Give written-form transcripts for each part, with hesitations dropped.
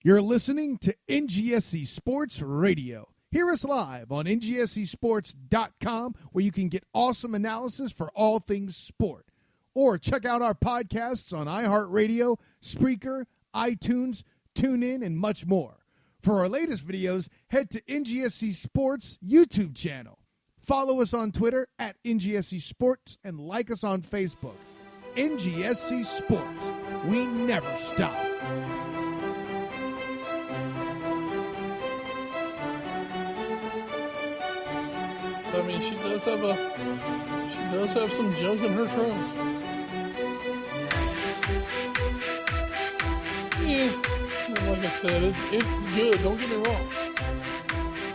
You're listening to NGSC Sports Radio. Hear us live on NGSCSports.com, where you can get awesome analysis for all things sport. Or check out our podcasts on iHeartRadio, Spreaker, iTunes, TuneIn, and much more. For our latest videos, head to NGSC Sports YouTube channel. Follow us on Twitter at NGSC Sports and like us on Facebook. NGSC Sports. We never stop. I mean, she does have some junk in her trunk. Yeah, like I said, it's good. Don't get me wrong.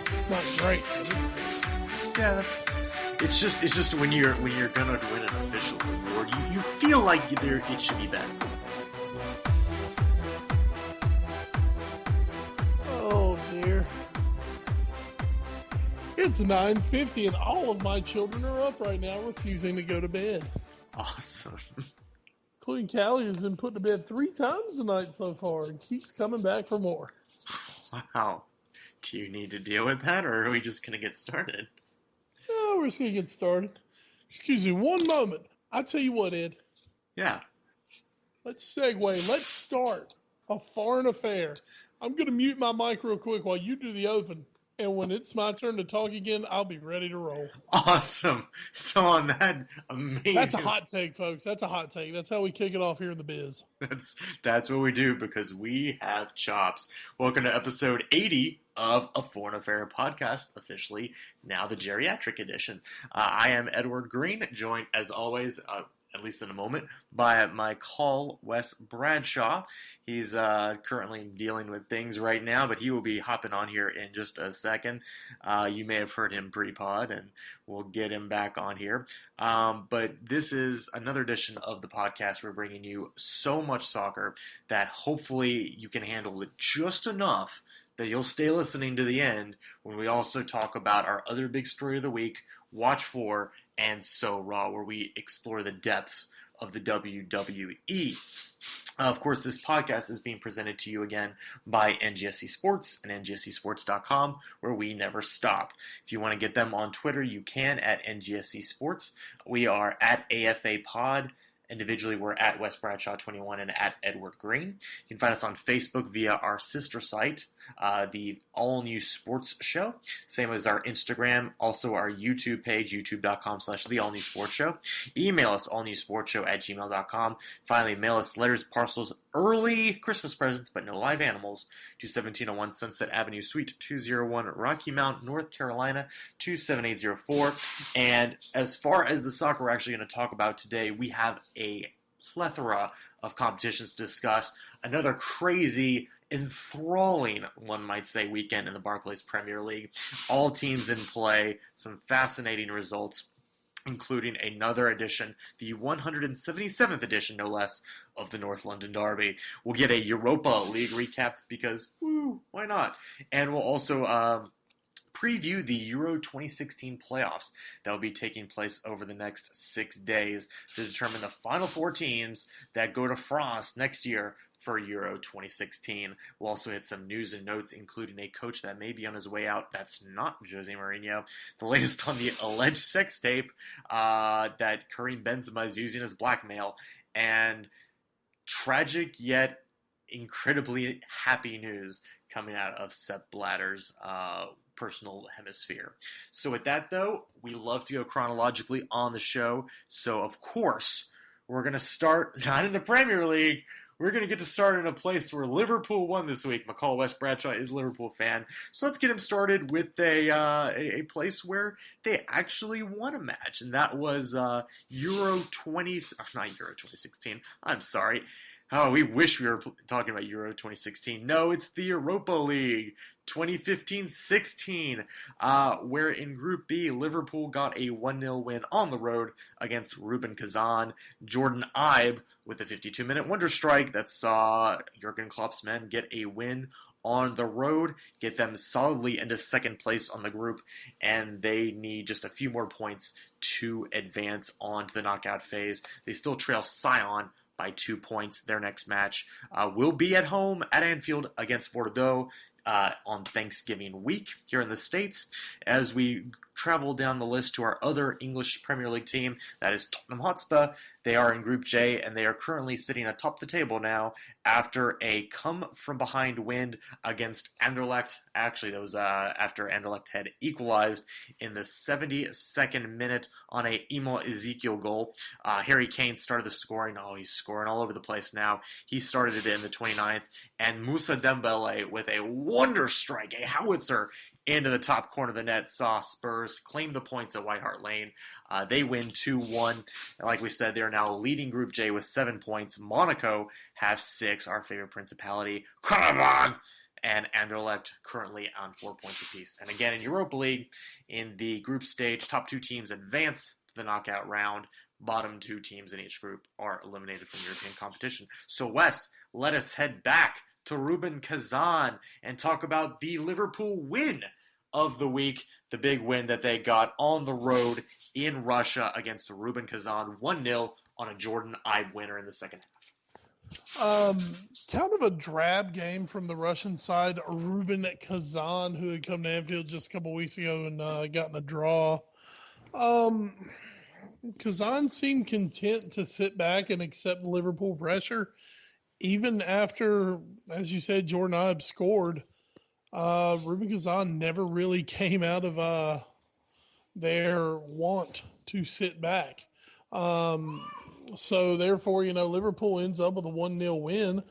It's not great, but it's good. Yeah, it's just when you're gonna win an official award, you feel like it should be better. Oh dear. It's 9:50 and all of my children are up right now refusing to go to bed. Awesome. Including Callie, who's been put to bed 3 times tonight so far and keeps coming back for more. Wow. Do you need to deal with that, or are we just going to get started? No, we're just going to get started. Excuse me, one moment. I tell you what, Ed. Yeah. Let's segue. Let's start a foreign affair. I'm going to mute my mic real quick while you do the open. And when it's my turn to talk again, I'll be ready to roll. Awesome. So on that amazing... That's a hot take, folks. That's a hot take. That's how we kick it off here in the biz. That's what we do, because we have chops. Welcome to episode 80 of A Foreign Affair podcast, officially now the geriatric edition. I am Edward Green, joined as always, at least in a moment, by my call, Wes Bradshaw. He's currently dealing with things right now, but he will be hopping on here in just a second. You may have heard him pre-pod, and we'll get him back on here. But this is another edition of the podcast. We're bringing you so much soccer that hopefully you can handle it just enough that you'll stay listening to the end when we also talk about our other big story of the week, Watch 4, and So Raw, where we explore the depths of the WWE. Of course, this podcast is being presented to you again by NGSC Sports and NGSCSports.com, where we never stop. If you want to get them on Twitter, you can at NGSC Sports. We are at AFA Pod. Individually, we're at Wes Bradshaw21 and at Edward Green. You can find us on Facebook via our sister site, the All New Sports Show. Same as our Instagram, also our YouTube page, youtube.com/the All New Sports Show. Email us, allnewsportshow@gmail.com. Finally, mail us letters, parcels, early Christmas presents, but no live animals, to 1701 Sunset Avenue, Suite 201, Rocky Mount, North Carolina, 27804. And as far as the soccer we're actually going to talk about today, we have a plethora of competitions to discuss. Another crazy, enthralling, one might say, weekend in the Barclays Premier League. All teams in play, some fascinating results, including another edition, the 177th edition, no less, of the North London Derby. We'll get a Europa League recap because, why not? And we'll also preview the Euro 2016 playoffs that will be taking place over the next 6 days to determine the final 4 teams that go to France next year for Euro 2016. We'll also hit some news and notes, including a coach that may be on his way out. That's not Jose Mourinho. The latest on the alleged sex tape that Karim Benzema is using as blackmail, and tragic yet incredibly happy news coming out of Sepp Blatter's personal hemisphere. So with that, though, we love to go chronologically on the show. So, of course, we're going to start not in the Premier League. We're going to get to start in a place where Liverpool won this week. McCall Wes Bradshaw is a Liverpool fan. So let's get him started with a place where they actually won a match. And that was not Euro 2016. I'm sorry. Oh, we wish we were talking about Euro 2016. No, it's the Europa League 2015-16, where in Group B, Liverpool got a 1-0 win on the road against Rubin Kazan. Jordan Ibe with a 52-minute wonder strike that saw Jurgen Klopp's men get a win on the road, get them solidly into second place on the group, and they need just a few more points to advance on to the knockout phase. They still trail Sion by 2 points. Their next match will be at home at Anfield against Bordeaux on Thanksgiving week here in the States. As we travel down the list to our other English Premier League team, that is Tottenham Hotspur. They are in Group J, and they are currently sitting atop the table now after a come-from-behind win against Anderlecht. Actually, that was after Anderlecht had equalized in the 72nd minute on a Emo Ezekiel goal. Harry Kane started the scoring. Oh, he's scoring all over the place now. He started it in the 29th, and Moussa Dembele with a wonder strike, a howitzer, into the top corner of the net, saw Spurs claim the points at White Hart Lane. They win 2-1. Like we said, they're now leading Group J with 7 points. Monaco have 6, our favorite principality. Come on! And Anderlecht currently on 4 points apiece. And again, in Europa League, in the group stage, top 2 teams advance to the knockout round. Bottom 2 teams in each group are eliminated from European competition. So, Wes, let us head back to Rubin Kazan and talk about the Liverpool win of the week, the big win that they got on the road in Russia against Rubin Kazan, 1-0 on a Jordan Ibe winner in the second half. Kind of a drab game from the Russian side. Rubin Kazan, who had come to Anfield just a couple weeks ago and gotten a draw. Kazan seemed content to sit back and accept Liverpool pressure, even after, as you said, Jordan Ibe scored. Rubin Kazan never really came out of their want to sit back. So therefore, Liverpool ends up with a 1-0 win.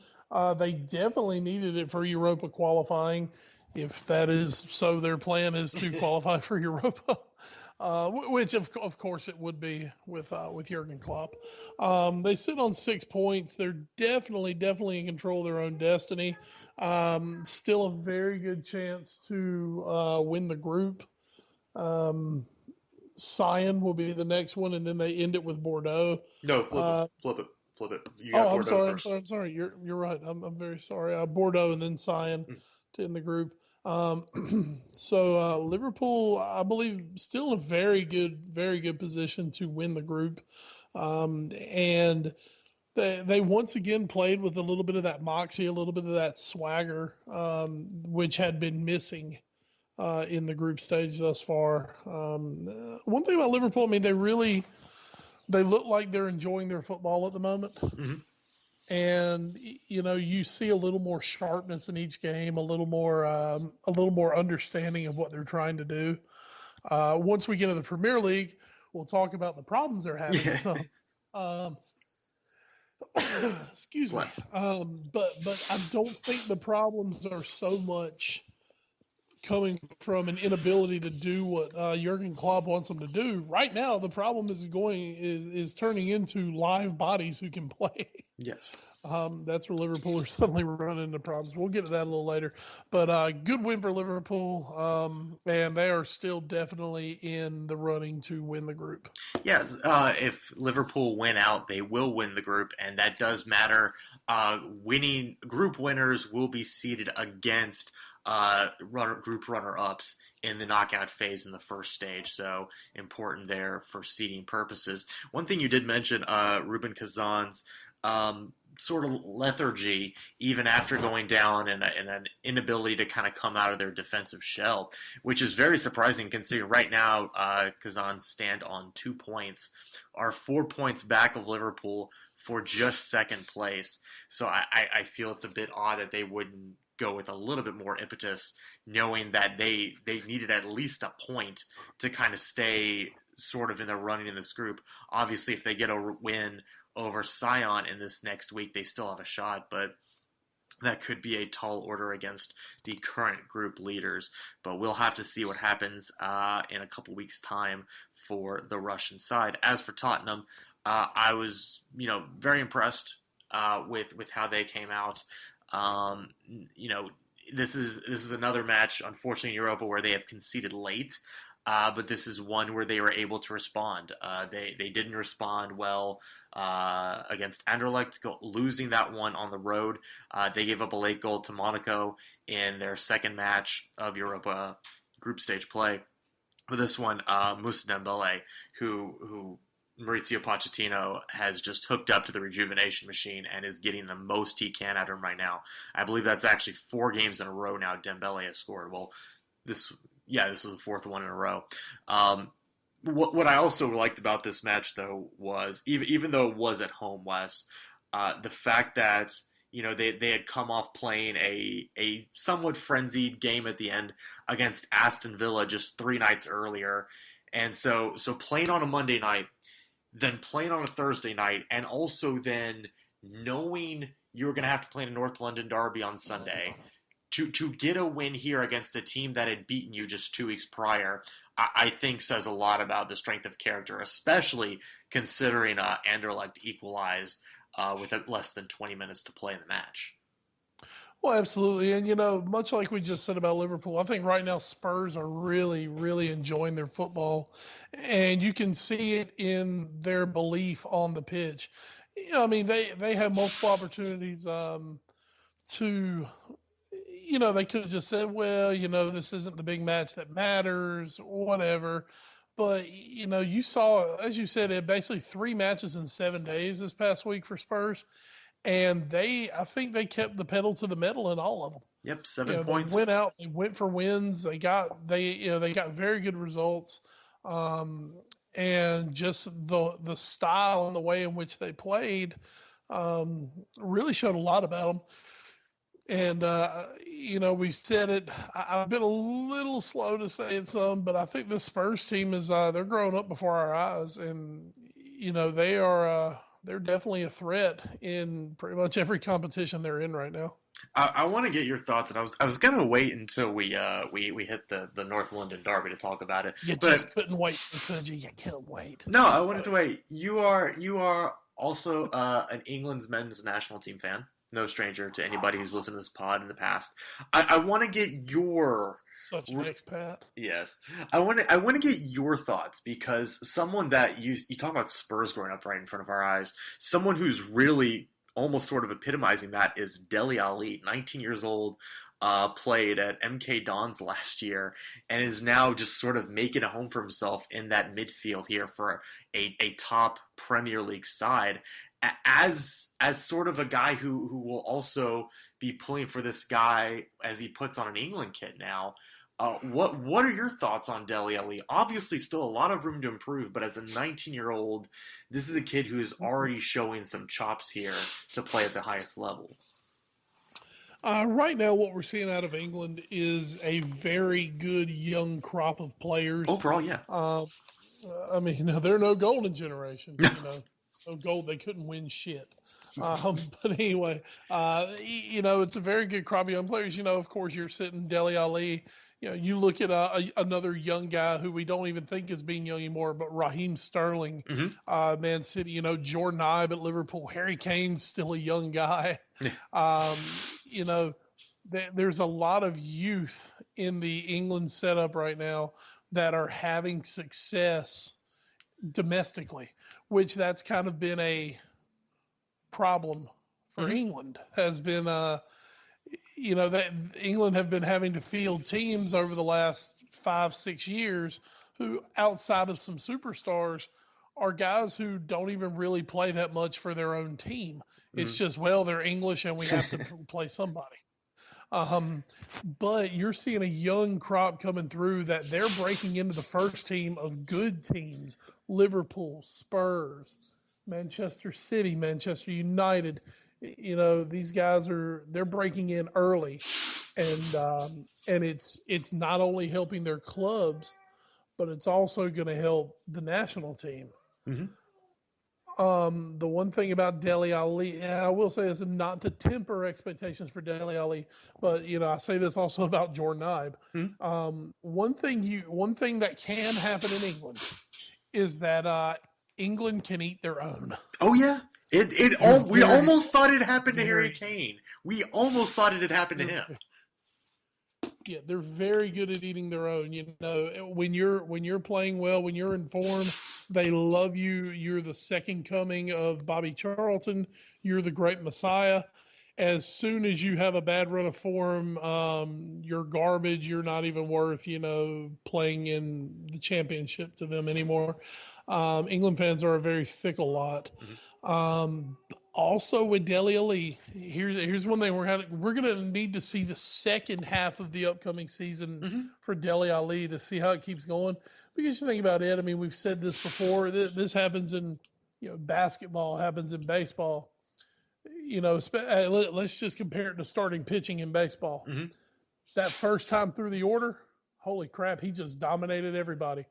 They definitely needed it for Europa qualifying. If that is so, their plan is to qualify for Europa, which of course it would be with Jurgen Klopp. They sit on 6 points. They're definitely in control of their own destiny. Still a very good chance to win the group. Sion will be the next one, and then they end it with Bordeaux. No, flip it. You got Bordeaux first. I'm sorry. You're right. I'm very sorry. Bordeaux and then Sion to end the group. So Liverpool, I believe, still in a very good position to win the group. And they once again played with a little bit of that moxie, a little bit of that swagger, which had been missing in the group stage thus far. One thing about Liverpool, I mean, they look like they're enjoying their football at the moment. Mm-hmm. And, you see a little more sharpness in each game, a little more understanding of what they're trying to do. Once we get to the Premier League, we'll talk about the problems they're having. Yeah. So, excuse me. But I don't think the problems are so much coming from an inability to do what Jurgen Klopp wants them to do. Right now, the problem is turning into live bodies who can play. Yes. That's where Liverpool are suddenly running into problems. We'll get to that a little later. But good win for Liverpool, and they are still definitely in the running to win the group. Yes, if Liverpool win out, they will win the group, and that does matter. Group winners will be seeded against group runner-ups in the knockout phase in the first stage, so important there for seeding purposes. One thing you did mention, Rubin Kazan's sort of lethargy, even after going down and an inability to kind of come out of their defensive shell, which is very surprising considering right now Kazan stand on 2 points, are 4 points back of Liverpool for just second place. So I feel it's a bit odd that they wouldn't go with a little bit more impetus, knowing that they needed at least a point to kind of stay sort of in the running in this group. Obviously, if they get a win over Sion in this next week, they still have a shot, but that could be a tall order against the current group leaders. But we'll have to see what happens in a couple weeks' time for the Russian side. As for Tottenham, I was very impressed with how they came out. This is another match, unfortunately, in Europa where they have conceded late, but this is one where they were able to respond. They didn't respond well against Anderlecht, losing that one on the road. They gave up a late goal to Monaco in their second match of Europa group stage play. But this one, Moussa Dembele, who Maurizio Pochettino has just hooked up to the rejuvenation machine and is getting the most he can out of him right now. I believe that's actually 4 games in a row now Dembele has scored. Well, this was the 4th one in a row. What I also liked about this match, though, was even though it was at home, Wes, the fact that they had come off playing a somewhat frenzied game at the end against Aston Villa just 3 nights earlier, and so playing on a Monday night, then playing on a Thursday night, and also then knowing you were going to have to play in a North London derby on Sunday. To get a win here against a team that had beaten you just 2 weeks prior, I think says a lot about the strength of character, especially considering Anderlecht equalized with less than 20 minutes to play in the match. Well, absolutely. And, much like we just said about Liverpool, I think right now Spurs are really, really enjoying their football. And you can see it in their belief on the pitch. They have multiple opportunities to – they could have just said, well, this isn't the big match that matters, whatever. But, you saw, as you said, basically 3 matches in 7 days this past week for Spurs. And I think they kept the pedal to the metal in all of them. Yep, 7 points. They went out, they went for wins. They got very good results. And just the style and the way in which they played really showed a lot about them. And, we said it, I've been a little slow to say it some, but I think the Spurs team is, they're growing up before our eyes. And, they're definitely a threat in pretty much every competition they're in right now. I want to get your thoughts, and I was gonna wait until we hit the North London derby to talk about it. Just couldn't wait, could you? You couldn't wait. No, I wanted to wait. You are also an England's men's national team fan. No stranger to anybody who's listened to this pod in the past. I want to get your such an expat. Yes, I want to get your thoughts, because someone that you talk about Spurs growing up right in front of our eyes. Someone who's really almost sort of epitomizing that is Dele Alli, 19 years old, played at MK Dons last year, and is now just sort of making a home for himself in that midfield here for a top Premier League side. As sort of a guy who will also be pulling for this guy as he puts on an England kit now, what are your thoughts on Dele Alli? Obviously, still a lot of room to improve, but as a 19-year-old, this is a kid who is already showing some chops here to play at the highest level. Right now, what we're seeing out of England is a very good young crop of players. Overall, yeah. They're no golden generation. So gold, they couldn't win shit. But anyway, it's a very good crop of young players. Of course, you're sitting Dele Alli. You look at another young guy who we don't even think is being young anymore, but Raheem Sterling, Man City. Jordan Ibe at Liverpool. Harry Kane's still a young guy. There's a lot of youth in the England setup right now that are having success domestically, which that's kind of been a problem for England. Has been that England have been having to field teams over the last 5-6 years who, outside of some superstars, are guys who don't even really play that much for their own team. It's just, they're English and we have to play somebody. But you're seeing a young crop coming through that they're breaking into the first team of good teams. Liverpool, Spurs, Manchester City, Manchester United. These guys they're breaking in early, and it's not only helping their clubs, but it's also going to help the national team. The one thing about Dele Alli, and I will say this, not to temper expectations for Dele Alli, but I say this also about Jordan Ibe. One thing that can happen in England is that England can eat their own. Oh yeah, we almost thought it happened to Harry Kane. We almost thought it had happened to him. Yeah, they're very good at eating their own. When you're playing well, when you're in form, they love you. You're the second coming of Bobby Charlton. You're the great Messiah. as soon as you have a bad run of form, you're garbage. You're not even worth, playing in the championship to them anymore. England fans are a very fickle lot. Also with Dele Alli, here's one thing we're gonna need to see the second half of the upcoming season for Dele Alli to see how it keeps going. Because you think about it, I mean, we've said this before. This happens in basketball, happens in baseball. Let's just compare it to starting pitching in baseball. That first time through the order, holy crap, he just dominated everybody.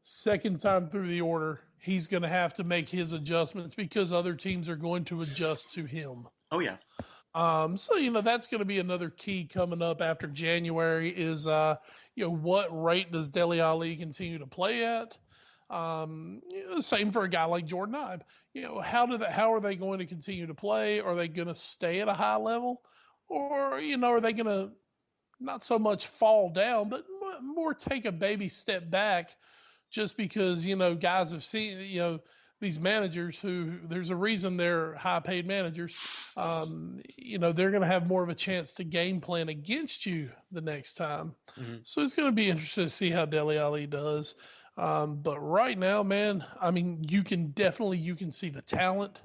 Second time through the order, he's going to have to make his adjustments because other teams are going to adjust to him. Oh, yeah. So, that's going to be another key coming up after January is, what rate does Dele Alli continue to play at? Same for a guy like Jordan Ibe. How are they going to continue to play? Are they going to stay at a high level? Or, are they going to not so much fall down, but more take a baby step back just because, guys have seen, these managers who there's a reason they're high paid managers, they're going to have more of a chance to game plan against you the next time. So it's going to be interesting to see how Dele Alli does. But right now, man, I mean, you can see the talent.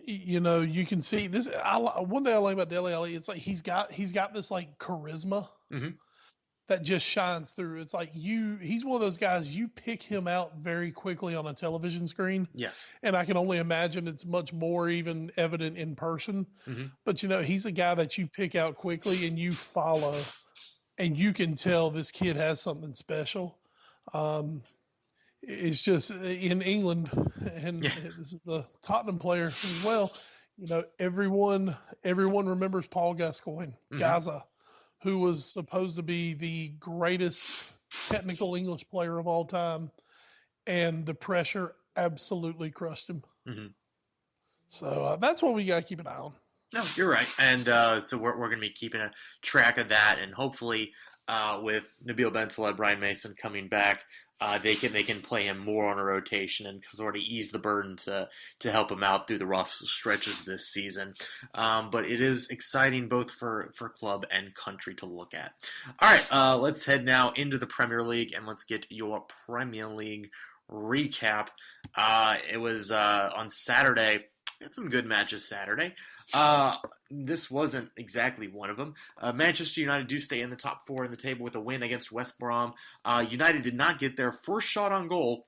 You can see this. One thing I like about Dele Alli, it's like he's got this like charisma that just shines through. It's like he's one of those guys, you pick him out very quickly on a television screen. Yes. And I can only imagine it's much more even evident in person. But, he's a guy that you pick out quickly and you follow. And you can tell this kid has something special. It's just in England, and this is a Tottenham player as well. Everyone remembers Paul Gascoigne, Gaza, who was supposed to be the greatest technical English player of all time, and the pressure absolutely crushed him. So that's what we got to keep an eye on. No, you're right. And so we're going to be keeping a track of that. And hopefully with Nabil Bentaleb, Brian Mason coming back, they can play him more on a rotation and sort of ease the burden to help him out through the rough stretches this season. But it is exciting both for club and country to look at. All right, let's head now into the Premier League and let's get your Premier League recap. It was on Saturday. Had some good matches Saturday. This wasn't exactly one of them. Manchester United do stay in the top four in the table with a win against West Brom. United did not get their first shot on goal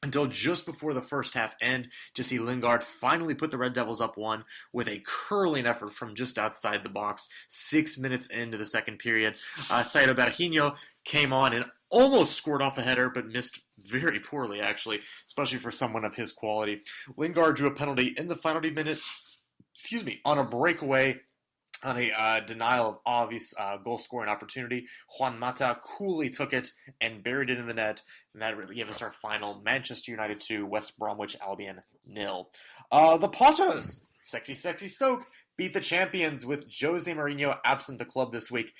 until just before the first half end. Jesse Lingard finally put the Red Devils up one with a curling effort from just outside the box 6 minutes into the second period. Saido Berahino came on and almost scored off a header, but missed very poorly, actually, especially for someone of his quality. Lingard drew a penalty in the final minute, on a breakaway, on a denial of obvious goal-scoring opportunity. Juan Mata coolly took it and buried it in the net, and that really gave us our final Manchester United 2, West Bromwich Albion 0. The Potters, sexy Stoke, beat the champions with Jose Mourinho absent the club this week,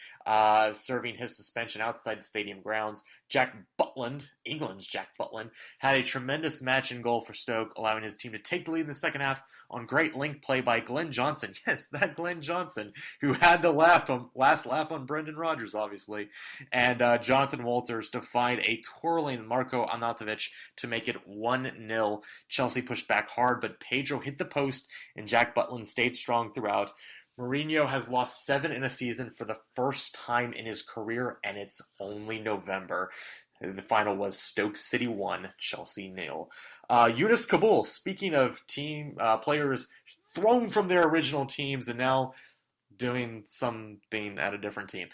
serving his suspension outside the stadium grounds. Jack Butland, England's Jack Butland, had a tremendous match in goal for Stoke, allowing his team to take the lead in the second half on great link play by Glenn Johnson. Yes, that Glenn Johnson, who had the last laugh on Brendan Rodgers, obviously. And Jonathan Walters to find a twirling Marko Arnautovic to make it 1-0. Chelsea pushed back hard, but Pedro hit the post, and Jack Butland stayed strong throughout. Mourinho has lost 7 in a season for the first time in his career, and it's only November. The final was Stoke City 1, Chelsea 0. Yunus Kabul, speaking of team players thrown from their original teams and now doing something at a different team.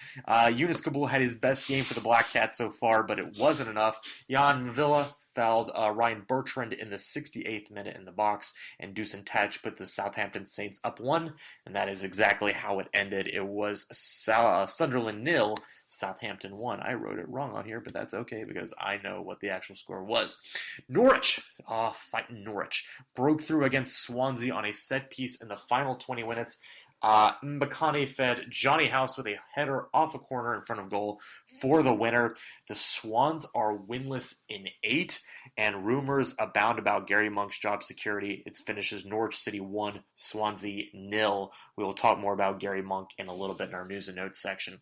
Yunus Kabul had his best game for the Black Cats so far, but it wasn't enough. Jan Villa fouled Ryan Bertrand in the 68th minute in the box, and Dusan Tadic put the Southampton Saints up 1, and that is exactly how it ended. It was Sunderland 0, Southampton 1. I wrote it wrong on here, but that's okay because I know what the actual score was. Norwich, fighting Norwich, broke through against Swansea on a set piece in the final 20 minutes. Mbakane fed Johnny House with a header off a corner in front of goal for the winner. The Swans are winless in 8, and rumors abound about Gary Monk's job security. It finishes Norwich City 1, Swansea 0. We will talk more about Gary Monk in a little bit in our news and notes section.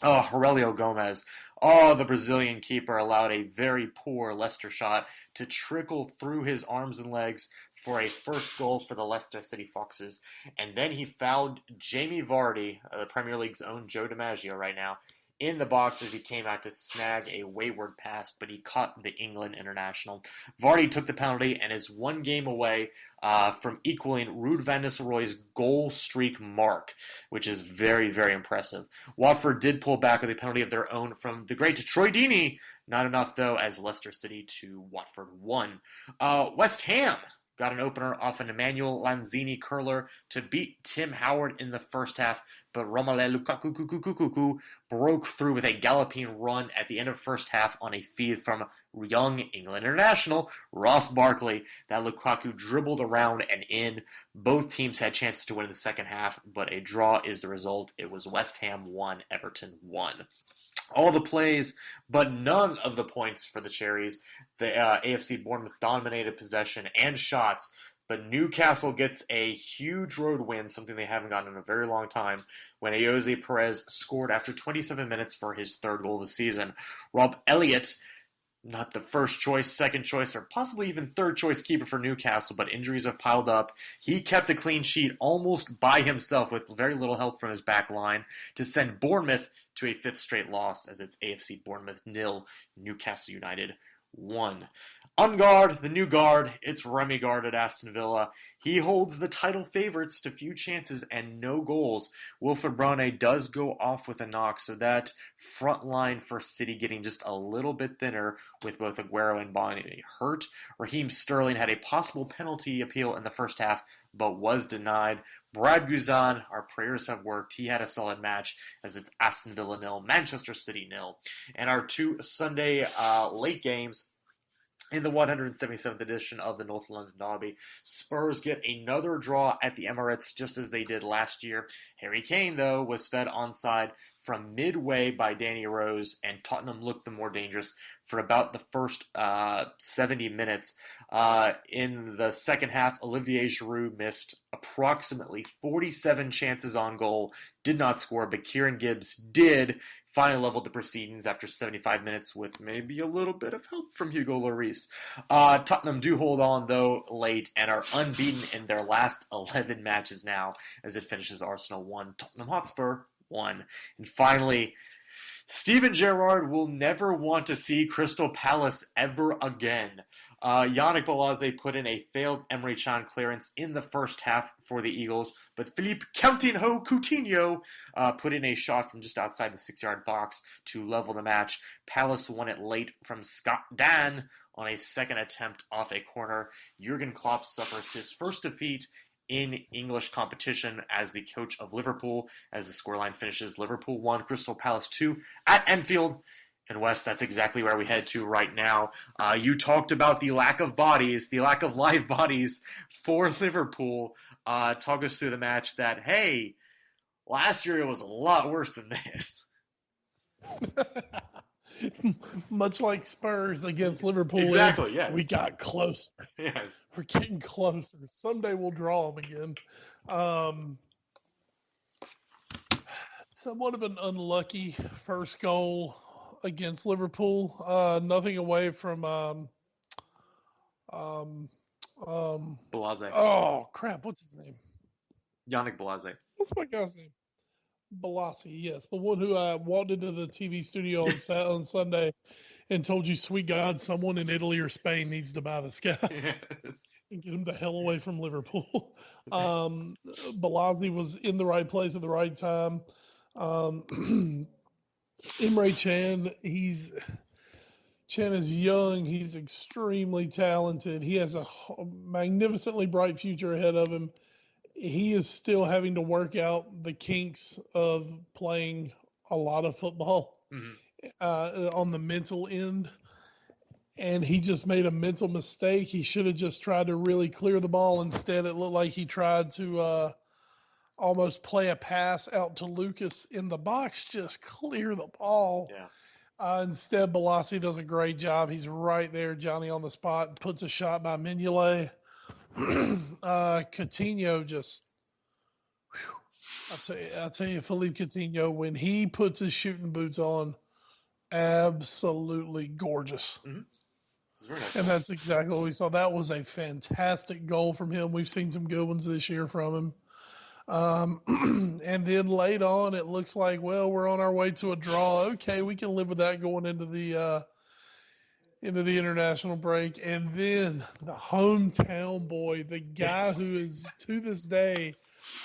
Aurelio Gomez, the Brazilian keeper, allowed a very poor Leicester shot to trickle through his arms and legs for a first goal for the Leicester City Foxes. And then he fouled Jamie Vardy, the Premier League's own Joe DiMaggio right now, in the box as he came out to snag a wayward pass, but he caught the England international. Vardy took the penalty and is 1 game away from equaling Ruud van Nistelrooy's goal streak mark, which is very, very impressive. Watford did pull back with a penalty of their own from the great Troy Deeney. Not enough, though, as Leicester City 2, Watford 1. West Ham got an opener off an Emmanuel Lanzini curler to beat Tim Howard in the first half, but Romelu Lukaku broke through with a galloping run at the end of the first half on a feed from young England international Ross Barkley. That Lukaku dribbled around and in. Both teams had chances to win in the second half, but a draw is the result. It was West Ham 1, Everton 1. All the plays, but none of the points for the Cherries. The AFC Bournemouth dominated possession and shots, but Newcastle gets a huge road win, something they haven't gotten in a very long time, when Jose Perez scored after 27 minutes for his 3rd goal of the season. Rob Elliott, not the first choice, second choice, or possibly even 3rd choice keeper for Newcastle, but injuries have piled up. He kept a clean sheet almost by himself with very little help from his back line to send Bournemouth to a 5th straight loss, as it's AFC Bournemouth 0, Newcastle United 1. On guard, the new guard, it's Remy Gard at Aston Villa. He holds the title favorites to few chances and no goals. Wilfred Brone does go off with a knock, so that front line for City getting just a little bit thinner with both Aguero and Bonny hurt. Raheem Sterling had a possible penalty appeal in the first half, but was denied. Brad Guzan, our prayers have worked. He had a solid match as it's Aston Villa 0, Manchester City 0. And our 2 Sunday late games in the 177th edition of the North London Derby, Spurs get another draw at the Emirates just as they did last year. Harry Kane, though, was fed onside from midway by Danny Rose, and Tottenham looked the more dangerous for about the first 70 minutes. In the second half, Olivier Giroud missed approximately 47 chances on goal, did not score, but Kieran Gibbs did. Finally leveled the proceedings after 75 minutes with maybe a little bit of help from Hugo Lloris. Tottenham do hold on, though, late and are unbeaten in their last 11 matches now as it finishes Arsenal 1, Tottenham Hotspur 1. And finally, Steven Gerrard will never want to see Crystal Palace ever again. Yannick Bolasie put in a failed Emre Can clearance in the first half for the Eagles, but Philippe Coutinho put in a shot from just outside the 6-yard box to level the match. Palace won it late from Scott Dan on a second attempt off a corner. Jurgen Klopp suffers his first defeat in English competition as the coach of Liverpool, as the scoreline finishes Liverpool 1, Crystal Palace 2 at Anfield. And Wes, that's exactly where we head to right now. You talked about the lack of bodies, the lack of live bodies for Liverpool. Talk us through the match that, hey, last year it was a lot worse than this. Much like Spurs against Liverpool. Exactly, yes. We got closer. Yes. We're getting closer. Someday we'll draw them again. Somewhat of an unlucky first goal against Liverpool. Nothing away from Bolasie. Oh crap! What's his name? Yannick Bolasie. What's my guy's name? Bolasie. Yes, the one who walked into the TV studio on Sunday and told you, "Sweet God, someone in Italy or Spain needs to buy this guy and get him the hell away from Liverpool." Bolasie was in the right place at the right time. Emre Can, Can is young. He's extremely talented. He has a magnificently bright future ahead of him. He is still having to work out the kinks of playing a lot of football on the mental end. And he just made a mental mistake. He should have just tried to really clear the ball. Instead, it looked like he tried to almost play a pass out to Lucas in the box, just clear the ball. Yeah. Instead, Balassi does a great job. He's right there, Johnny on the spot, puts a shot by Mignolet. Coutinho just, I'll tell you, Philippe Coutinho, when he puts his shooting boots on, absolutely gorgeous. Mm-hmm. Very nice. And that's exactly what we saw. That was a fantastic goal from him. We've seen some good ones this year from him. And then late on, it looks like, well, we're on our way to a draw. Okay, we can live with that going into the international break. And then the hometown boy, the guy who is to this day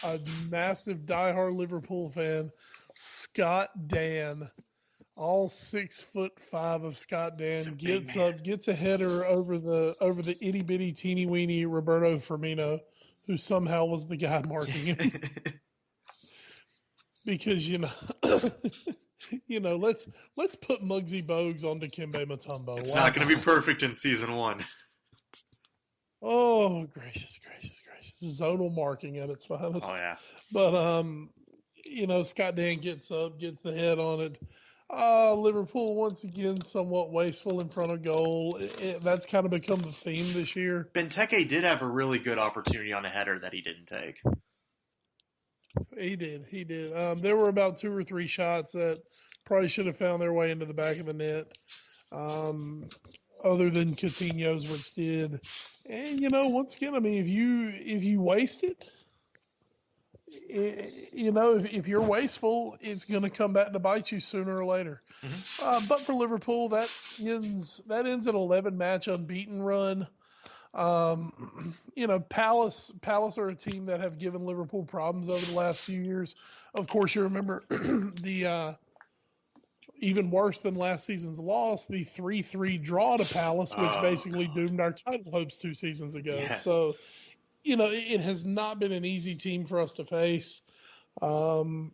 a massive diehard Liverpool fan, Scott Dan. All 6'5" of Scott Dan gets up, gets a header over the itty bitty teeny weeny Roberto Firmino, who somehow was the guy marking him. Because let's put Muggsy Bogues on Dikembe Mutombo. It's not going to be perfect in season 1. Oh, gracious. Zonal marking at its finest. Oh yeah. But Scott Dan gets up, gets the head on it. Liverpool once again somewhat wasteful in front of goal. That's kind of become the theme this year. Benteke did have a really good opportunity on a header that he didn't take. He did. There were about 2 or 3 shots that probably should have found their way into the back of the net, other than Coutinho's, which did. And once again, I mean, if you waste it, if you're wasteful, it's going to come back to bite you sooner or later. Mm-hmm. But for Liverpool, that ends an 11-match unbeaten run. Palace are a team that have given Liverpool problems over the last few years. Of course, you remember the even worse than last season's loss, the 3-3 draw to Palace, which basically doomed our title hopes 2 seasons ago. Yes. So, it has not been an easy team for us to face. And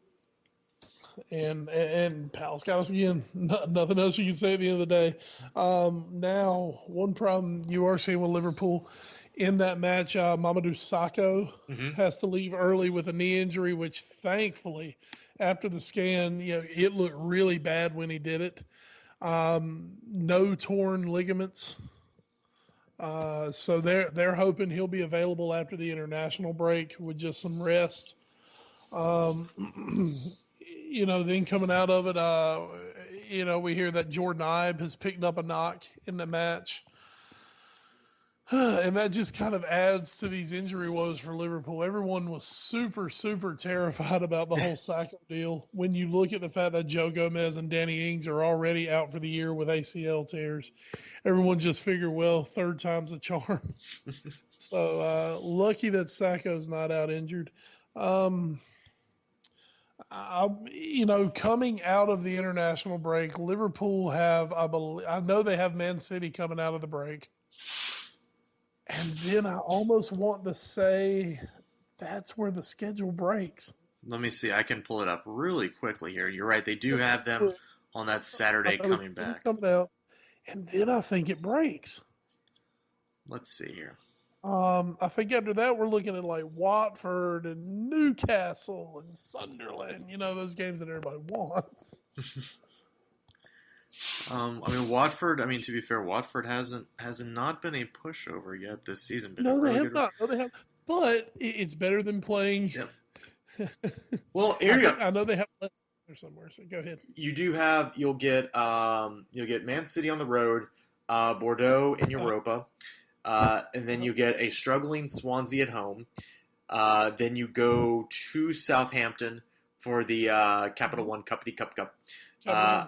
Palace got us again. Nothing else you can say at the end of the day. Now, one problem you are seeing with Liverpool in that match, Mamadou Sakho has to leave early with a knee injury, which thankfully, after the scan, it looked really bad when he did it. No torn ligaments. So they're hoping he'll be available after the international break with just some rest. Then coming out of it, we hear that Jordan Ibe has picked up a knock in the match. And that just kind of adds to these injury woes for Liverpool. Everyone was super, super terrified about the whole Saka deal. When you look at the fact that Joe Gomez and Danny Ings are already out for the year with ACL tears, everyone just figured, well, third time's a charm. So lucky that Saka's not out injured. Coming out of the international break, Liverpool I know they have Man City coming out of the break. And then I almost want to say that's where the schedule breaks. Let me see. I can pull it up really quickly here. You're right. They do have them on that Saturday coming back. Coming out, and then I think it breaks. Let's see here. I think after that we're looking at like Watford and Newcastle and Sunderland. Those games that everybody wants. Watford. To be fair, Watford has not been a pushover yet this season. No, they have not. No, they have. But it's better than playing. Yep. Well, I know they have less there somewhere. So go ahead. You do have. You'll get Man City on the road, Bordeaux in Europa, and then you get a struggling Swansea at home. Then you go to Southampton for the Capital One Cup. Yeah,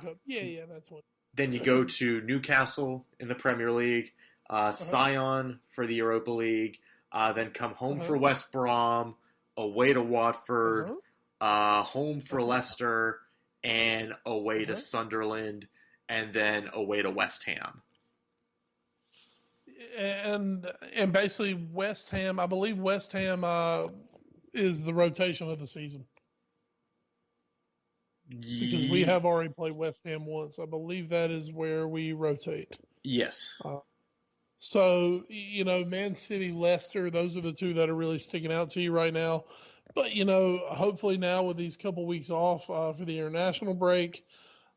that's one. Then you go to Newcastle in the Premier League, Sion for the Europa League, then come home for West Brom, away to Watford, home for Leicester, and away to Sunderland, and then away to West Ham. And basically West Ham, I believe West Ham is the rotation of the season. Because we have already played West Ham once. I believe that is where we rotate. Yes. So, Man City, Leicester, those are the two that are really sticking out to you right now. But, hopefully now with these couple weeks off for the international break,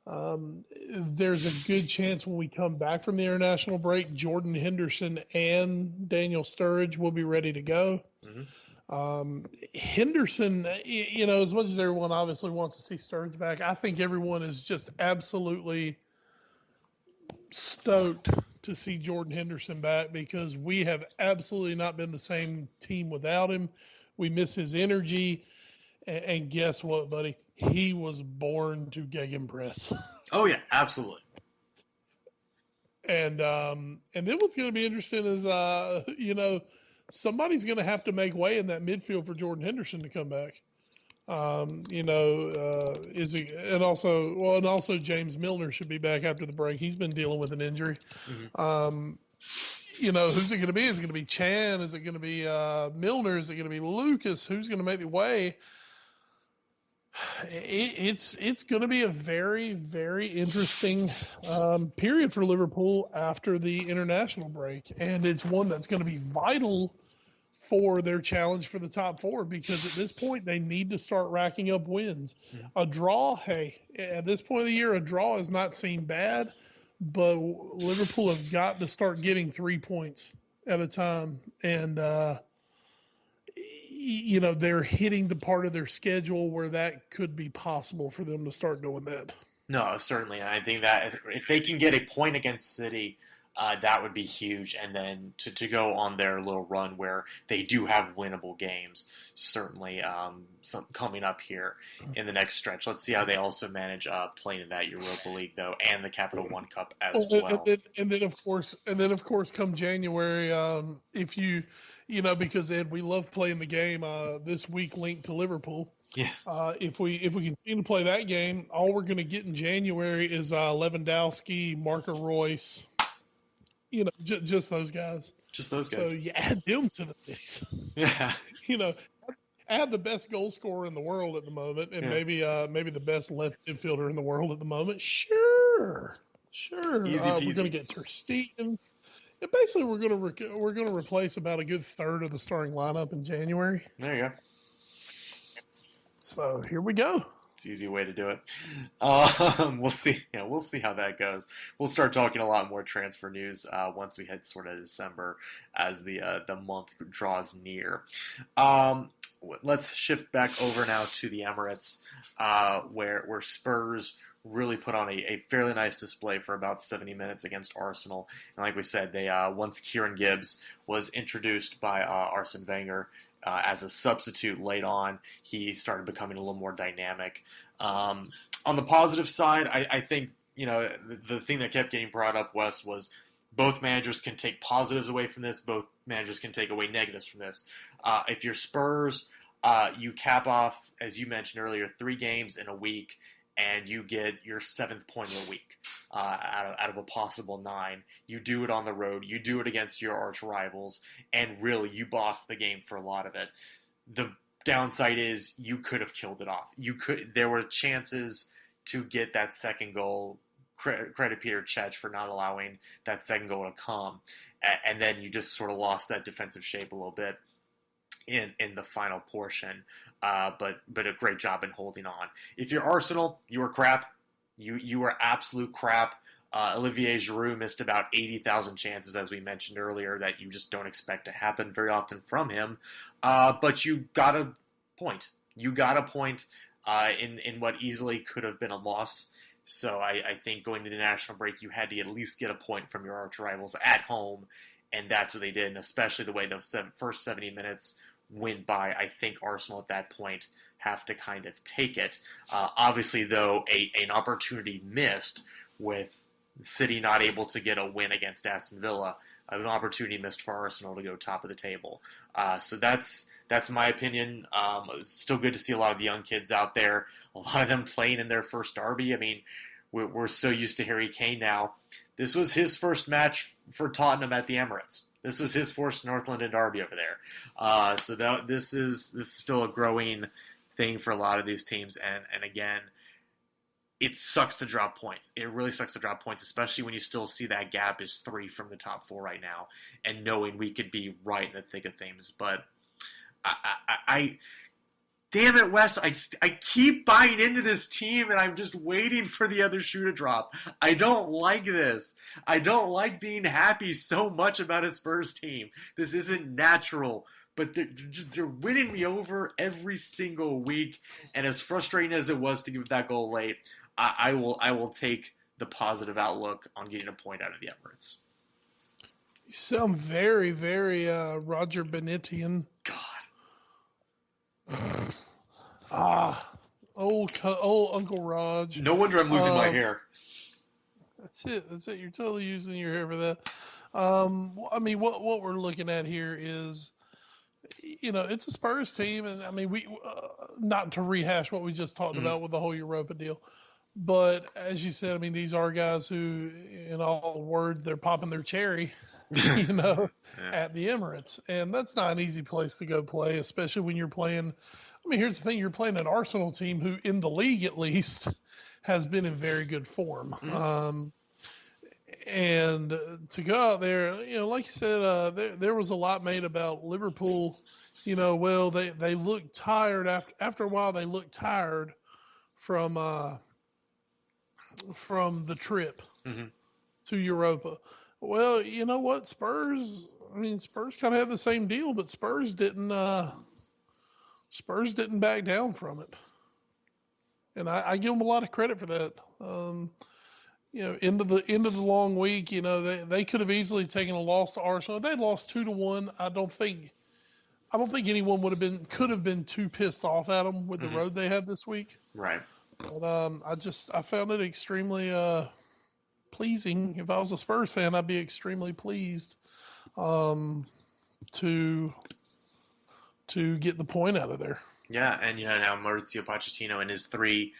there's a good chance when we come back from the international break, Jordan Henderson and Daniel Sturridge will be ready to go. Henderson, as much as everyone obviously wants to see Sturridge back, I think everyone is just absolutely stoked to see Jordan Henderson back because we have absolutely not been the same team without him. We miss his energy. And guess what, buddy? He was born to Gegenpress. Oh, yeah, absolutely. And then what's going to be interesting is, somebody's going to have to make way in that midfield for Jordan Henderson to come back. Is he, and also James Milner should be back after the break. He's been dealing with an injury. Who's it going to be? Is it going to be Chan? Is it going to be Milner? Is it going to be Lucas? Who's going to make the way? It's going to be a very, very interesting period for Liverpool after the international break, and it's one that's going to be vital for their challenge for the top four because at this point they need to start racking up wins. A draw, hey, at this point of the year, a draw is not seen bad, but Liverpool have got to start getting 3 points at a time, and they're hitting the part of their schedule where that could be possible for them to start doing that. No, certainly. I think that if they can get a point against City, that would be huge. And then to go on their little run where they do have winnable games, certainly some coming up here in the next stretch. Let's see how they also manage playing in that Europa League, though, and the Capital One Cup as well. And then of course, come January, if you because Ed, we love playing the game this week linked to Liverpool. Yes. If we continue to play that game, all we're going to get in January is Lewandowski, Marco Reus, just those guys. Just those guys. So you add them to the mix. Yeah. Add the best goal scorer in the world at the moment, and maybe the best left midfielder in the world at the moment. Sure. Easy peasy. We're going to get Ter Stegen. And basically, we're going to replace about a good third of the starting lineup in January. There you go. So here we go. It's an easy way to do it. We'll see. Yeah, we'll see how that goes. We'll start talking a lot more transfer news once we hit sort of December as the month draws near. Let's shift back over now to the Emirates, where Spurs really put on a fairly nice display for about 70 minutes against Arsenal. And like we said, they once Kieran Gibbs was introduced by Arsene Wenger as a substitute late on, he started becoming a little more dynamic. On the positive side, I think the thing that kept getting brought up, Wes, was both managers can take positives away from this. Both managers can take away negatives from this. If you're Spurs, you cap off, as you mentioned earlier, 3 games in a week, and you get your 7th point of the week out of a possible 9. You do it on the road. You do it against your arch rivals, and really, you boss the game for a lot of it. The downside is you could have killed it off. There were chances to get that second goal. Credit Peter Cech for not allowing that second goal to come, and then you just sort of lost that defensive shape a little bit in the final portion. But a great job in holding on. If you're Arsenal, you were crap. You were absolute crap. Olivier Giroud missed about 80,000 chances, as we mentioned earlier, that you just don't expect to happen very often from him. But you got a point. You got a point in what easily could have been a loss. So I think going to the national break, you had to at least get a point from your arch rivals at home, and that's what they did, and especially the way those first 70 minutes went by. I think Arsenal at that point have to kind of take it. Obviously, though, an opportunity missed with City not able to get a win against Aston Villa, an opportunity missed for Arsenal to go top of the table. So that's my opinion. It's still good to see a lot of the young kids out there, a lot of them playing in their first derby. I mean, we're so used to Harry Kane now. This was his first match for Tottenham at the Emirates. This was his first North London derby over there. So this is still a growing thing for a lot of these teams. And again, it sucks to drop points. It really sucks to drop points, especially when you still see that gap is 3 from the top 4 right now, and knowing we could be right in the thick of things. But damn it, Wes, I keep buying into this team, and I'm just waiting for the other shoe to drop. I don't like this. I don't like being happy so much about a Spurs team. This isn't natural. But they're winning me over every single week, and as frustrating as it was to give that goal late, I will take the positive outlook on getting a point out of the Emirates. You sound very, very Roger Benitian. God. Old Uncle Raj. No wonder I'm losing my hair. That's it. You're totally using your hair for that. I mean, what we're looking at here is, it's a Spurs team, and I mean, we not to rehash what we just talked about with the whole Europa deal, but as you said, I mean, these are guys who, in all words, they're popping their cherry, at the Emirates, and that's not an easy place to go play, especially when you're playing. I mean, here's the thing: you're playing an Arsenal team who, in the league at least, has been in very good form. And to go out there, like you said, there was a lot made about Liverpool. Well, they looked tired after a while. They looked tired from the trip to Europa. Well, you know what, Spurs kind of had the same deal, but Spurs didn't back down from it, and I give them a lot of credit for that. Into the long week, they could have easily taken a loss to Arsenal. If they lost 2-1. I don't think anyone could have been too pissed off at them with the road they had this week. Right. But I found it extremely pleasing. If I was a Spurs fan, I'd be extremely pleased to get the point out of there. Yeah, and now Mauricio Pochettino in his 3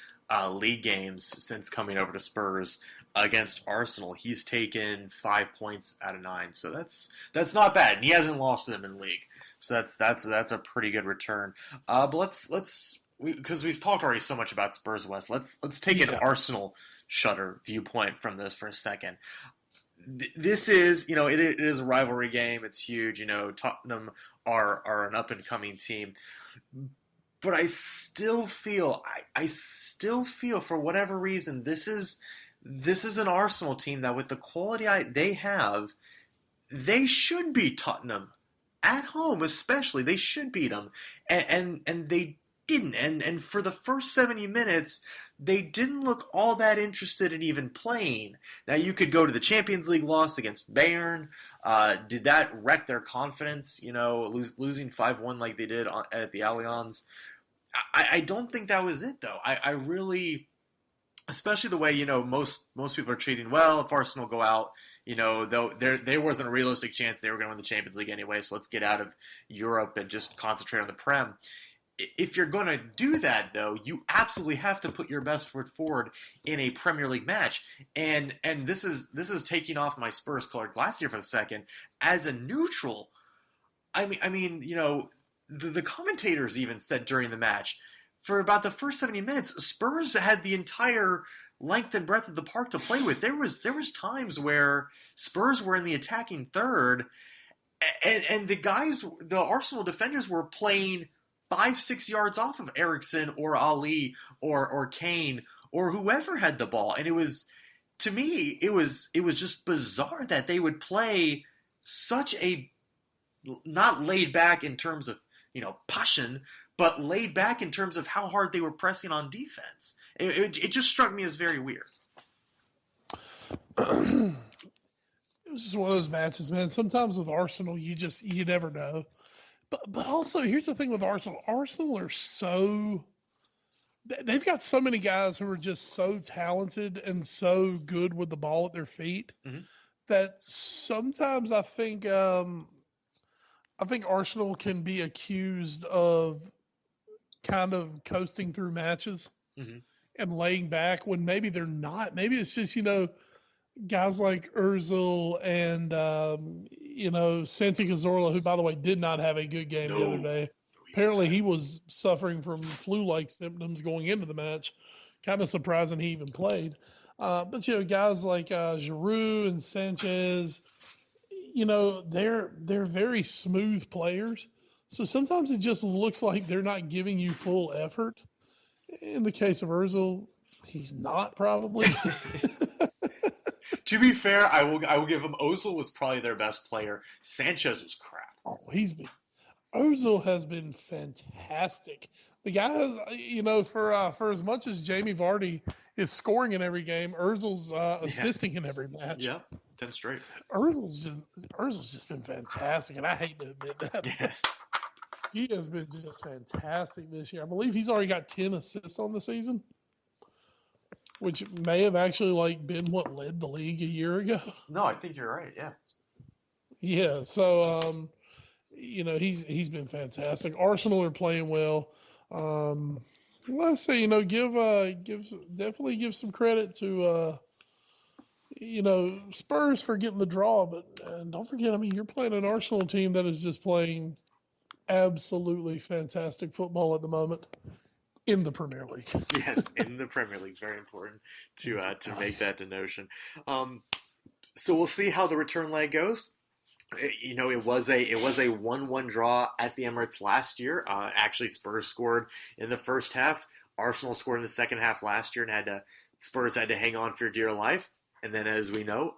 league games since coming over to Spurs against Arsenal, he's taken 5 points out of 9. So that's not bad, and he hasn't lost to them in league. So that's a pretty good return. But let's because we've talked already so much about Spurs, West. Let's take an Arsenal shutter viewpoint from this for a second. This is, it is a rivalry game. It's huge. Tottenham are an up and coming team. But I still feel for whatever reason, this is an Arsenal team that with the quality they have, they should beat Tottenham at home, especially. They should beat them, and they didn't. And for the first 70 minutes, they didn't look all that interested in even playing. Now you could go to the Champions League loss against Bayern. Did that wreck their confidence? Losing 5-1 like they did at the Allianz. I don't think that was it, though. I really, especially the way, most people are treating, well, if Arsenal go out, there wasn't a realistic chance they were going to win the Champions League anyway, so let's get out of Europe and just concentrate on the Prem. If you're going to do that, though, you absolutely have to put your best foot forward in a Premier League match. And this is taking off my Spurs-colored glass here for a second. As a neutral, I mean, the commentators even said during the match, for about the first 70 minutes, Spurs had the entire length and breadth of the park to play with. There was times where Spurs were in the attacking third, and the Arsenal defenders were playing 5-6 yards off of Eriksen or Ali or Kane or whoever had the ball. And it was, to me, it was just bizarre that they would play such a, not laid back in terms of, passion, but laid back in terms of how hard they were pressing on defense. It just struck me as very weird. It was just one of those matches, man. Sometimes with Arsenal, you never know. But also, here's the thing with Arsenal. Arsenal are they've got so many guys who are just so talented and so good with the ball at their feet that sometimes I think Arsenal can be accused of kind of coasting through matches and laying back when maybe they're not. Maybe it's just, guys like Ozil and, Santi Cazorla, who, by the way, did not have a good game the other day. Apparently he was suffering from flu-like symptoms going into the match. Kind of surprising he even played. But, guys like Giroud and Sanchez, they're very smooth players. So sometimes it just looks like they're not giving you full effort. In the case of Ozil, he's not probably. To be fair, I will give him. Ozil was probably their best player. Sanchez was crap. Oh, Ozil has been fantastic. The guy has, for as much as Jamie Vardy is scoring in every game, Ozil's assisting in every match. Yeah, 10 straight. Ozil's just been fantastic, and I hate to admit that. Yes. He has been just fantastic this year. I believe he's already got 10 assists on the season, which may have actually been what led the league a year ago. No, I think you're right. Yeah. Yeah. So, he's been fantastic. Arsenal are playing well. Let's say, definitely give some credit to, Spurs for getting the draw, but don't forget, you're playing an Arsenal team that is just playing absolutely fantastic football at the moment in the Premier League. Yes, in the Premier League. Very important to make that denotion. So we'll see how the return leg goes. It was a 1-1 draw at the Emirates last year. Actually, Spurs scored in the first half. Arsenal scored in the second half last year, and Spurs had to hang on for dear life. And then, as we know,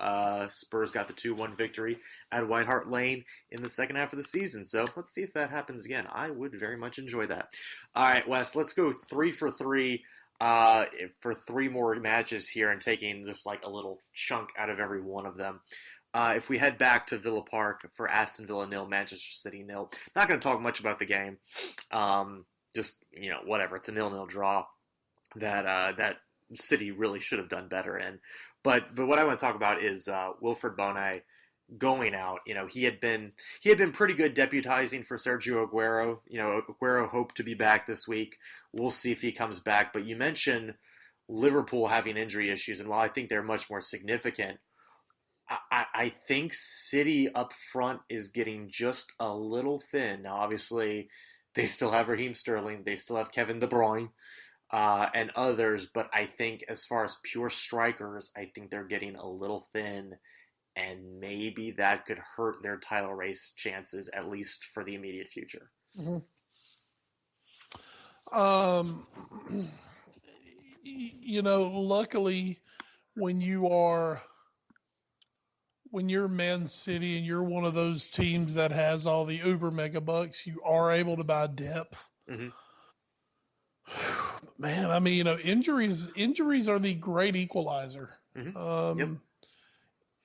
Spurs got the 2-1 victory at White Hart Lane in the second half of the season. So let's see if that happens again. I would very much enjoy that. All right, Wes, let's go 3 for 3 for 3 more matches here and taking just a little chunk out of every one of them. If we head back to Villa Park for Aston Villa 0, Manchester City 0. Not going to talk much about the game. Whatever. It's a 0-0 draw that City really should have done better in. But what I want to talk about is Wilfried Bonay going out. He had been pretty good deputizing for Sergio Aguero. Aguero hoped to be back this week. We'll see if he comes back. But you mentioned Liverpool having injury issues, and while I think they're much more significant, I think City up front is getting just a little thin. Now, obviously, they still have Raheem Sterling. They still have Kevin De Bruyne. And others, but I think as far as pure strikers, I think they're getting a little thin, and maybe that could hurt their title race chances, at least for the immediate future. Mm-hmm. Luckily, when you're Man City and you're one of those teams that has all the uber mega bucks, you are able to buy depth. Mm-hmm. Man, injuries are the great equalizer. Mm-hmm. Yep.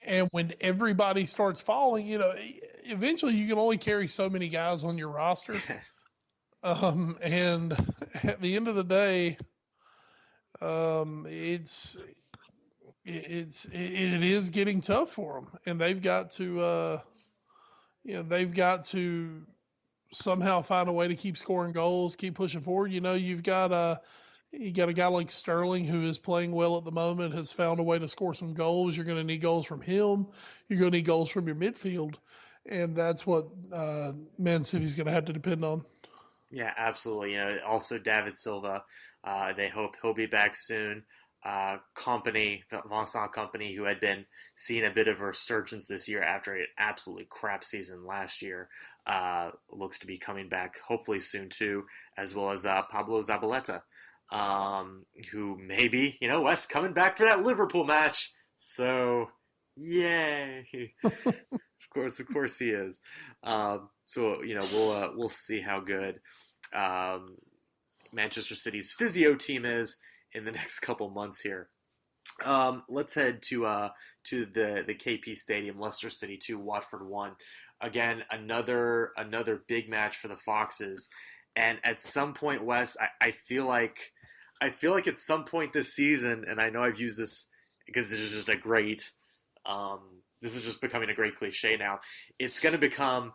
And when everybody starts falling, eventually you can only carry so many guys on your roster. And at the end of the day, it is getting tough for them, and they've got to somehow find a way to keep scoring goals, keep pushing forward. You've got a guy like Sterling who is playing well at the moment, has found a way to score some goals. You're going to need goals from him. You're going to need goals from your midfield, and that's what Man City's going to have to depend on. Yeah, absolutely. Also David Silva, they hope he'll be back soon. Vincent Kompany, who had been seeing a bit of a resurgence this year after an absolutely crap season last year, looks to be coming back hopefully soon too, as well as Pablo Zabaleta, who maybe, Wes coming back for that Liverpool match. So, yay! Of course he is. We'll see how good Manchester City's physio team is in the next couple months here. Let's head to the KP Stadium, Leicester City 2, Watford 1. Again, another big match for the Foxes. And at some point, Wes, I feel like at some point this season, and I know I've used this because this is just this is just becoming a great cliche now. It's going to become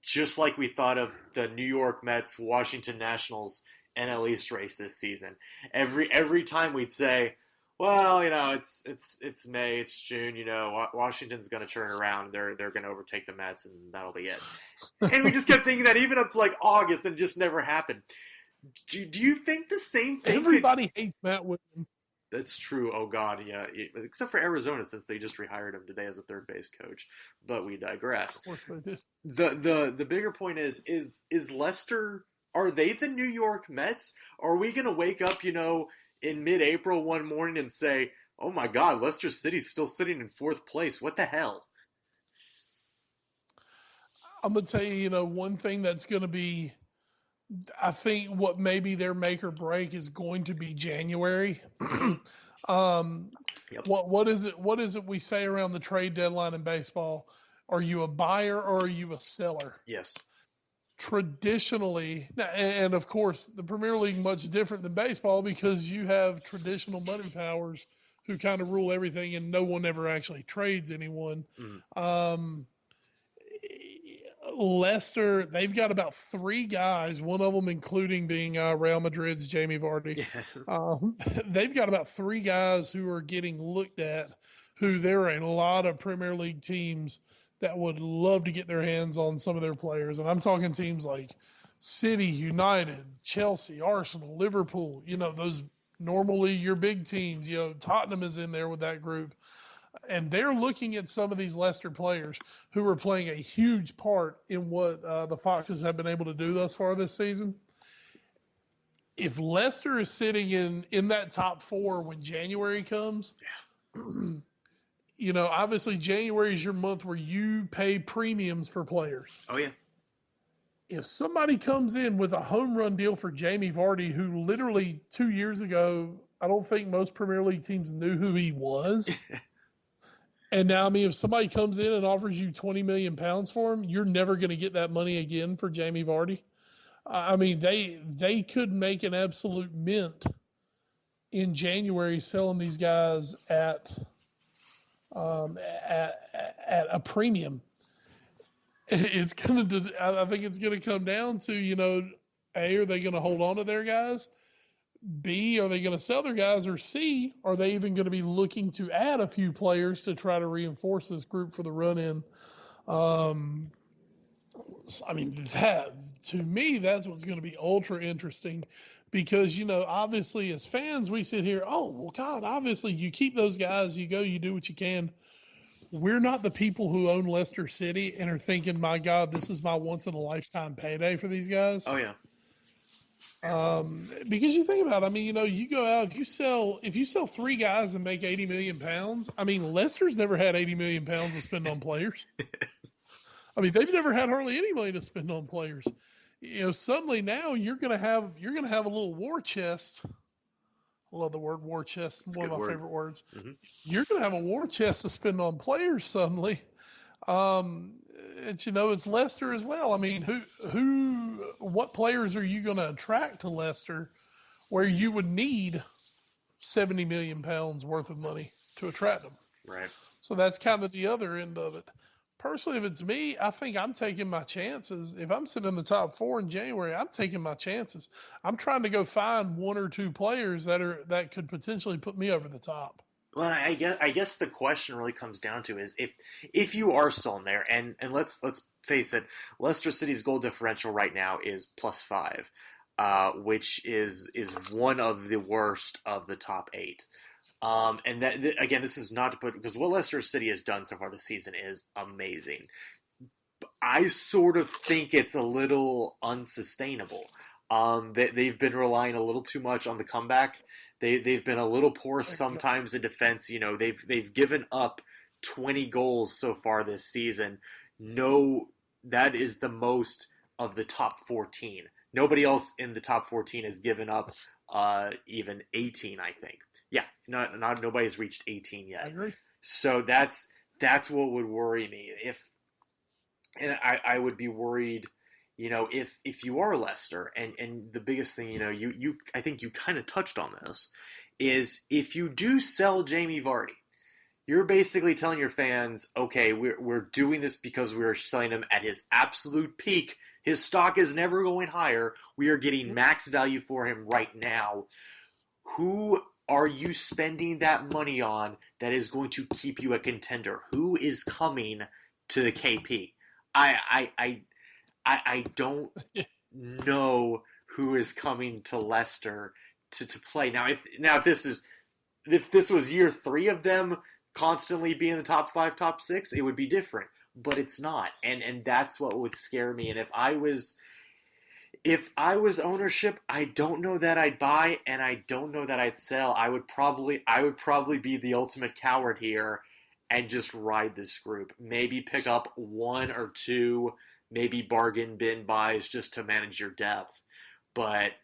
just like we thought of the New York Mets, Washington Nationals NL East race this season. Every time we'd say, well, it's May, it's June, Washington's going to turn around, they're going to overtake the Mets, and that'll be it. And we just kept thinking that even up to August, and it just never happened. Do you think the same thing? Everybody hates Matt Williams. That's true. Oh God, yeah. Except for Arizona, since they just rehired him today as a third base coach. But we digress. Of course they did. The bigger point is Leicester? Are they the New York Mets? Are we gonna wake up, in mid-April one morning and say, "Oh my God, Leicester City's still sitting in fourth place. What the hell?" I'm gonna tell you, one thing that's gonna be, I think what maybe their make or break is going to be January. Yep. What is it we say around the trade deadline in baseball? Are you a buyer or are you a seller? Yes. Traditionally, and of course, the Premier League much different than baseball because you have traditional money powers who kind of rule everything, and no one ever actually trades anyone. Mm. Leicester, they've got about 3 guys, one of them including being Real Madrid's Jamie Vardy. Yes. They've got about 3 guys who are getting looked at, who there are a lot of Premier League teams that would love to get their hands on some of their players. And I'm talking teams like City, United, Chelsea, Arsenal, Liverpool, those normally your big teams. Tottenham is in there with that group. And they're looking at some of these Leicester players who are playing a huge part in what the Foxes have been able to do thus far this season. If Leicester is sitting in that top 4 when January comes, obviously January is your month where you pay premiums for players. Oh, yeah. If somebody comes in with a home run deal for Jamie Vardy, who literally 2 years ago, I don't think most Premier League teams knew who he was. And now, if somebody comes in and offers you £20 million for him, you're never going to get that money again for Jamie Vardy. They could make an absolute mint in January selling these guys at a premium. I think it's going to come down to, A, are they going to hold on to their guys? B, are they going to sell their guys? Or C, are they even going to be looking to add a few players to try to reinforce this group for the run-in? That, to me, that's what's going to be ultra interesting because, obviously as fans, we sit here, oh, well, God, obviously you keep those guys, you go, you do what you can. We're not the people who own Leicester City and are thinking, my God, this is my once-in-a-lifetime payday for these guys. Oh, yeah. Because you think about it, you go out, if you sell 3 guys and make £80 million, Leicester's never had £80 million to spend on players. They've never had hardly any money to spend on players. Suddenly now you're going to have a little war chest. I love the word war chest. It's one of my favorite words. Mm-hmm. You're going to have a war chest to spend on players suddenly. It's Leicester as well. What players are you going to attract to Leicester where you would need £70 million worth of money to attract them? Right. So that's kind of the other end of it. Personally, if it's me, I think I'm taking my chances. If I'm sitting in the top 4 in January, I'm taking my chances. I'm trying to go find 1 or 2 players that could potentially put me over the top. Well, I guess the question really comes down to is if you are still in there, and let's face it, Leicester City's goal differential right now is +5, which is one of the worst of the top 8. And that again, this is not to put, because what Leicester City has done so far this season is amazing. I sort of think it's a little unsustainable. They've been relying a little too much on the comeback. They've been a little poor sometimes in defense. They've given up 20 goals so far this season. No, that is the most of the top 14. Nobody else in the top 14 has given up even 18, I think. Yeah, not nobody's reached 18 yet. I agree. So that's what would worry me. I would be worried, if you are Leicester, and the biggest thing, you I think you kind of touched on this, is if you do sell Jamie Vardy, you're basically telling your fans, okay, we're doing this because we are selling him at his absolute peak. His stock is never going higher. We are getting max value for him right now. Who are you spending that money on that is going to keep you a contender? Who is coming to the KP? I don't know who is coming to Leicester to play. Now if this is if this was year 3 of them constantly being in the top 5, top 6, it would be different. But it's not, and that's what would scare me. And if I was ownership, I don't know that I'd buy, and I don't know that I'd sell. I would probably be the ultimate coward here and just ride this group. Maybe pick up 1 or 2, maybe bargain bin buys just to manage your depth. But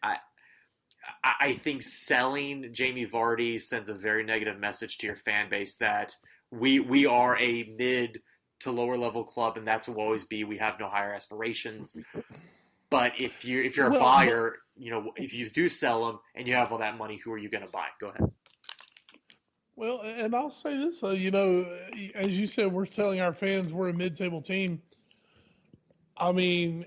I think selling Jamie Vardy sends a very negative message to your fan base that we are a mid to lower level club, and that's what we'll always be. We have no higher aspirations. But if you're a buyer, if you do sell them and you have all that money, who are you going to buy? Go ahead. Well, and I'll say this, though, as you said, we're telling our fans we're a mid-table team. I mean,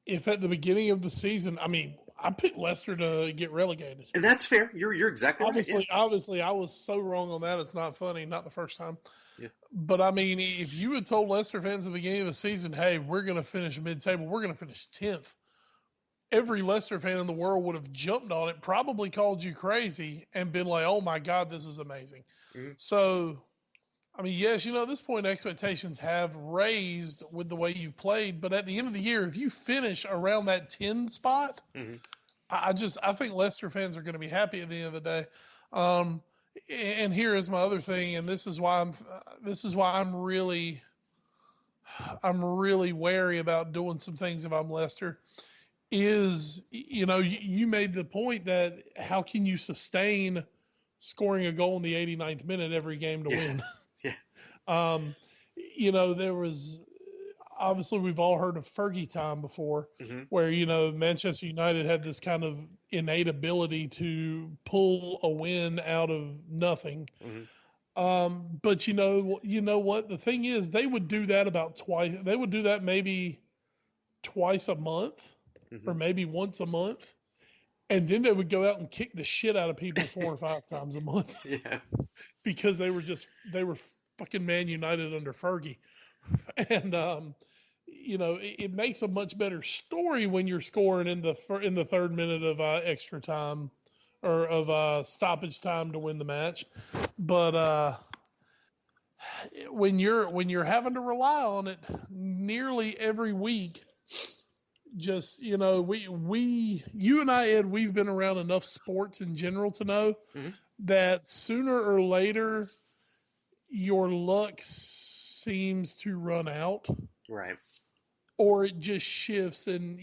if at the beginning of the season, I picked Leicester to get relegated. And that's fair. You're exactly right. Obviously, I was so wrong on that. It's not funny. Not the first time. Yeah. But, if you had told Leicester fans at the beginning of the season, hey, we're going to finish mid-table, we're going to finish 10th, every Leicester fan in the world would have jumped on it, probably called you crazy, and been like, oh, my God, this is amazing. Mm-hmm. So, yes, at this point, expectations have raised with the way you've played. But at the end of the year, if you finish around that 10 spot, mm-hmm. I think Leicester fans are going to be happy at the end of the day. And here is my other thing, and this is why I'm really wary about doing some things if I'm Leicester. Is you made the point that how can you sustain scoring a goal in the 89th minute every game to win? Yeah. There was obviously we've all heard of Fergie time before, mm-hmm. where Manchester United had this kind of innate ability to pull a win out of nothing. Mm-hmm. But you know what? The thing is, they would do that about twice. They would do that maybe twice a month, mm-hmm. or maybe once a month, and then they would go out and kick the shit out of people 4 or 5 times a month. Yeah, because they were fucking Man United under Fergie, and it makes a much better story when you're scoring in the 3rd minute of extra time or of stoppage time to win the match. But when you're having to rely on it nearly every week, just you and I, Ed, we've been around enough sports in general to know mm-hmm. that sooner or later your luck seems to run out. Right. Or it just shifts and,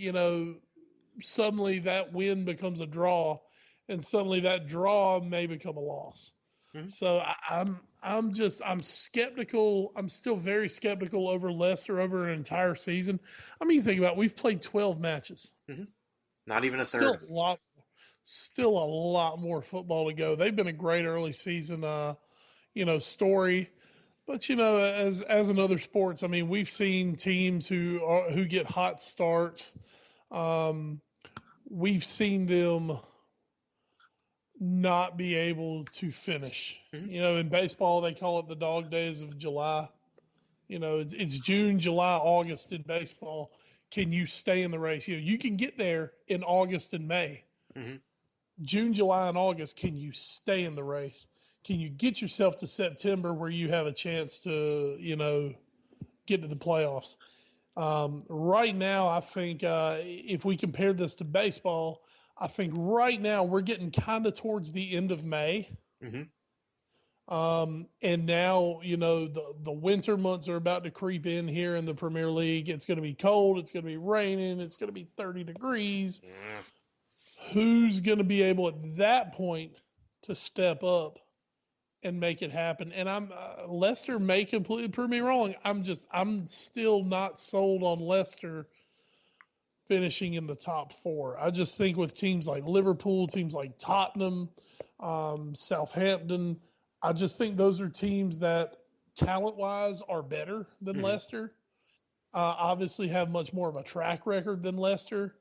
suddenly that win becomes a draw and suddenly that draw may become a loss. Mm-hmm. So I'm skeptical. I'm still very skeptical over Leicester over an entire season. Think about it. We've played 12 matches. Mm-hmm. Not even a third. Still a lot more football to go. They've been a great early season, story. But as in other sports, we've seen teams who get hot starts. We've seen them not be able to finish. Mm-hmm. In baseball they call it the dog days of July. It's June, July, August in baseball. Can you stay in the race? You can get there in August and May. Mm-hmm. June, July, and August, can you stay in the race? Can you get yourself to September where you have a chance to, get to the playoffs? Right now, I think if we compare this to baseball, I think right now we're getting kind of towards the end of May. Mm-hmm. And now, the winter months are about to creep in here in the Premier League. It's going to be cold. It's going to be raining. It's going to be 30 degrees. Yeah. Who's going to be able at that point to step up and make it happen? And Leicester may completely prove me wrong. I'm still not sold on Leicester finishing in the top 4. I just think with teams like Liverpool, teams like Tottenham, Southampton, I just think those are teams that talent-wise are better than mm-hmm. Leicester. Obviously have much more of a track record than Leicester.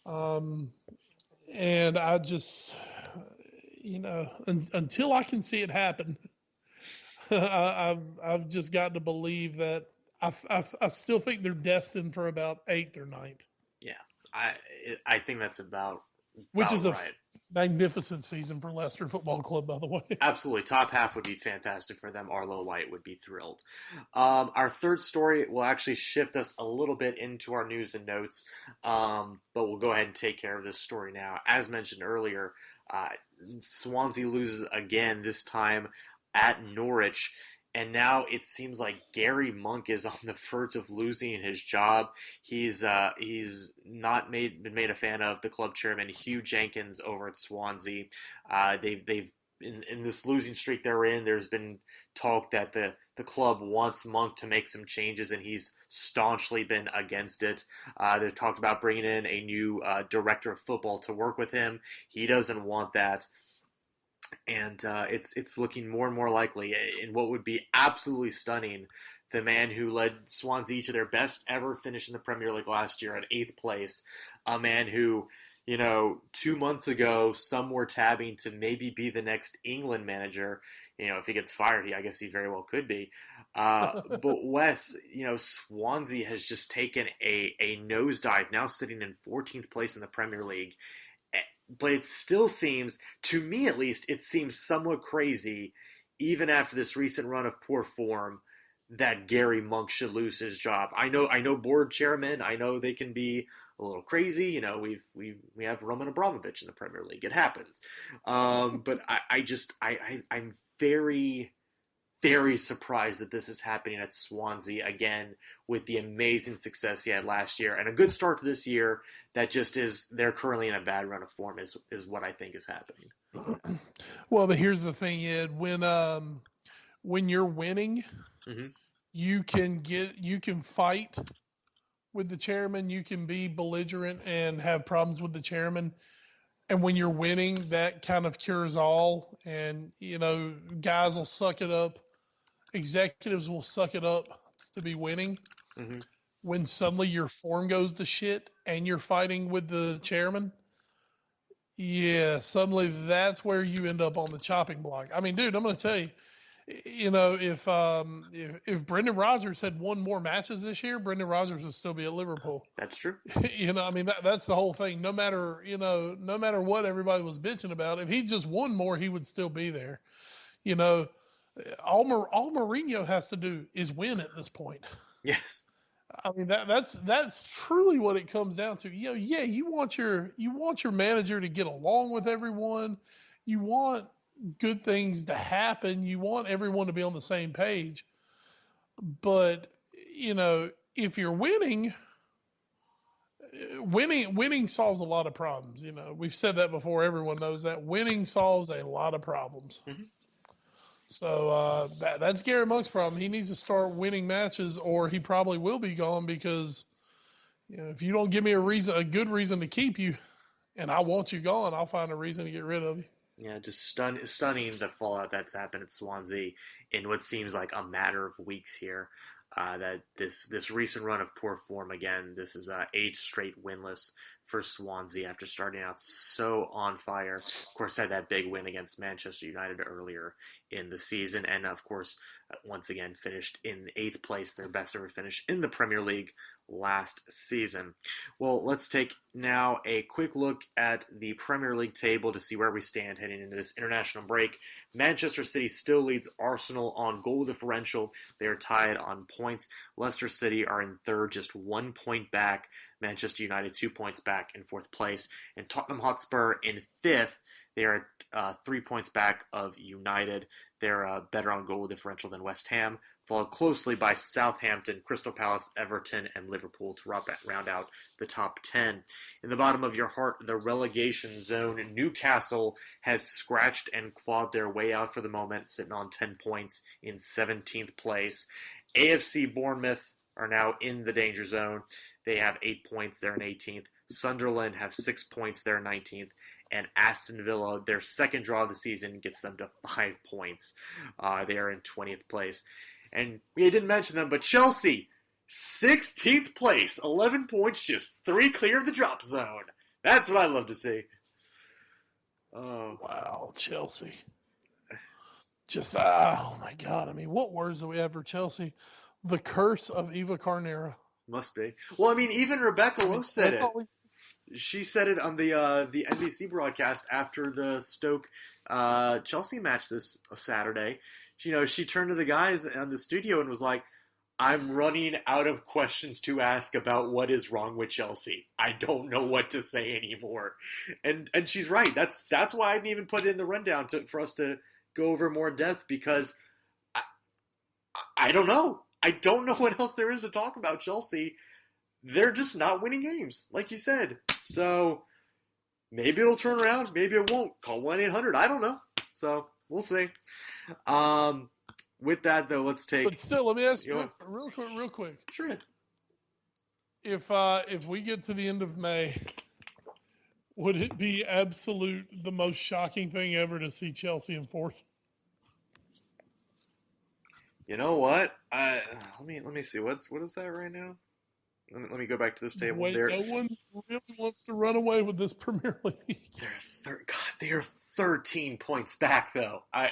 And I just, until I can see it happen, I've just got to believe that I still think they're destined for about 8th or 9th. Yeah, I think that's about which is right. magnificent season for Leicester Football Club, by the way. Absolutely. Top half would be fantastic for them. Arlo White would be thrilled. Our third story will actually shift us a little bit into our news and notes, but we'll go ahead and take care of this story now. As mentioned earlier, Swansea loses again, this time at Norwich. And now it seems like Gary Monk is on the verge of losing his job. He's not been made a fan of the club chairman Hugh Jenkins over at Swansea. They've in this losing streak they're in. There's been talk that the club wants Monk to make some changes, and he's staunchly been against it. They've talked about bringing in a new director of football to work with him. He doesn't want that. And it's looking more and more likely, in what would be absolutely stunning, the man who led Swansea to their best ever finish in the Premier League last year at 8th place, a man who, 2 months ago, some were tabbing to maybe be the next England manager. If he gets fired, I guess he very well could be. But Wes, Swansea has just taken a nosedive, now sitting in 14th place in the Premier League. But it still seems, to me at least, it seems somewhat crazy, even after this recent run of poor form, that Gary Monk should lose his job. I know board chairmen, I know they can be a little crazy. We have Roman Abramovich in the Premier League. It happens. But I'm very, very surprised that this is happening at Swansea again, with the amazing success he had last year and a good start to this year. That just is, they're currently in a bad run of form is what I think is happening. Well, but here's the thing, Ed. When you're winning, mm-hmm. you can fight with the chairman. You can be belligerent and have problems with the chairman. And when you're winning, that kind of cures all. And, guys will suck it up. Executives will suck it up to be winning. Mm-hmm. When suddenly your form goes to shit and you're fighting with the chairman, suddenly that's where you end up on the chopping block. I mean, dude, I'm going to tell you, if Brendan Rodgers had won more matches this year, Brendan Rodgers would still be at Liverpool. That's true. That's the whole thing. No matter what everybody was bitching about, if he just won more, he would still be there. All Mourinho has to do is win at this point. Yes. I mean, that's truly what it comes down to. You want your manager to get along with everyone. You want good things to happen. You want everyone to be on the same page. But, if you're winning solves a lot of problems. We've said that before. Everyone knows that winning solves a lot of problems. Mm-hmm. So that's Gary Monk's problem. He needs to start winning matches, or he probably will be gone, because if you don't give me a good reason to keep you, and I want you gone, I'll find a reason to get rid of you. Yeah, just stunning the fallout that's happened at Swansea in what seems like a matter of weeks here. That this recent run of poor form again. This is 8 straight winless for Swansea after starting out so on fire. Of course, had that big win against Manchester United earlier in the season, and of course, once again finished in 8th place, their best ever finish in the Premier League last season. Well, let's take now a quick look at the Premier League table to see where we stand heading into this international break. Manchester City still leads Arsenal on goal differential. They are tied on points. Leicester City are in 3rd, just 1 point back. Manchester United 2 points back in 4th place. And Tottenham Hotspur in 5th. They are 3 points back of United. They're better on goal differential than West Ham, followed closely by Southampton, Crystal Palace, Everton, and Liverpool to round out the top 10. In the bottom of your heart, the relegation zone, Newcastle has scratched and clawed their way out for the moment, sitting on 10 points in 17th place. AFC Bournemouth are now in the danger zone. They have 8 points. They're in 18th. Sunderland have 6 points. They're 19th. And Aston Villa, their second draw of the season, gets them to 5 points. They are in 20th place. And we didn't mention them, but Chelsea, 16th place, 11 points, just 3 clear of the drop zone. That's what I love to see. Oh, wow, Chelsea. Just, oh my God. I mean, what words do we have for Chelsea? The curse of Eva Carnera. Must be. Well, I mean, even Rebecca Lowe said it. She said it on the NBC broadcast after the Stoke Chelsea match this Saturday. She turned to the guys on the studio and was like, "I'm running out of questions to ask about what is wrong with Chelsea. I don't know what to say anymore." And she's right. That's why I didn't even put it in the rundown for us to go over more in depth, because I don't know. I don't know what else there is to talk about Chelsea. They're just not winning games, like you said. So maybe it'll turn around. Maybe it won't. Call 1-800. I don't know. So we'll see. With that, though, let's take... But still, let me ask you real quick. Sure. If we get to the end of May, would it be the most shocking thing ever to see Chelsea in fourth? You know what? Let me see. What is that right now? Let me go back to this table. No one really wants to run away with this Premier League. They are 13 points back, though. They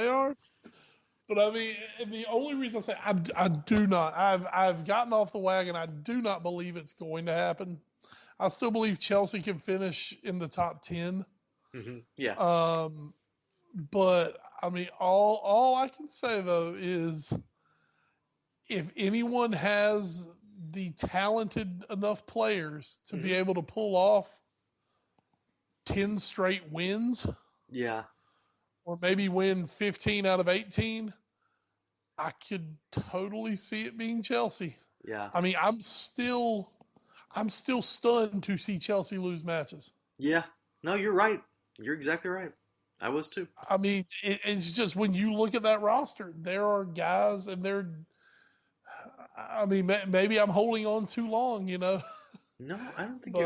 are. But I mean, the only reason I say I do not. I've gotten off the wagon. I do not believe it's going to happen. I still believe Chelsea can finish in the top 10. Mm-hmm. Yeah. But I mean, all I can say though is, if anyone has the talented enough players to be able to pull off 10 straight wins, yeah, or maybe win 15 out of 18, I could totally see it being Chelsea. Yeah. I mean, I'm still stunned to see Chelsea lose matches. Yeah. No, you're right. You're exactly right. I was too. I mean, it's just, when you look at that roster, there are guys, and I mean, maybe I'm holding on too long, No, I don't think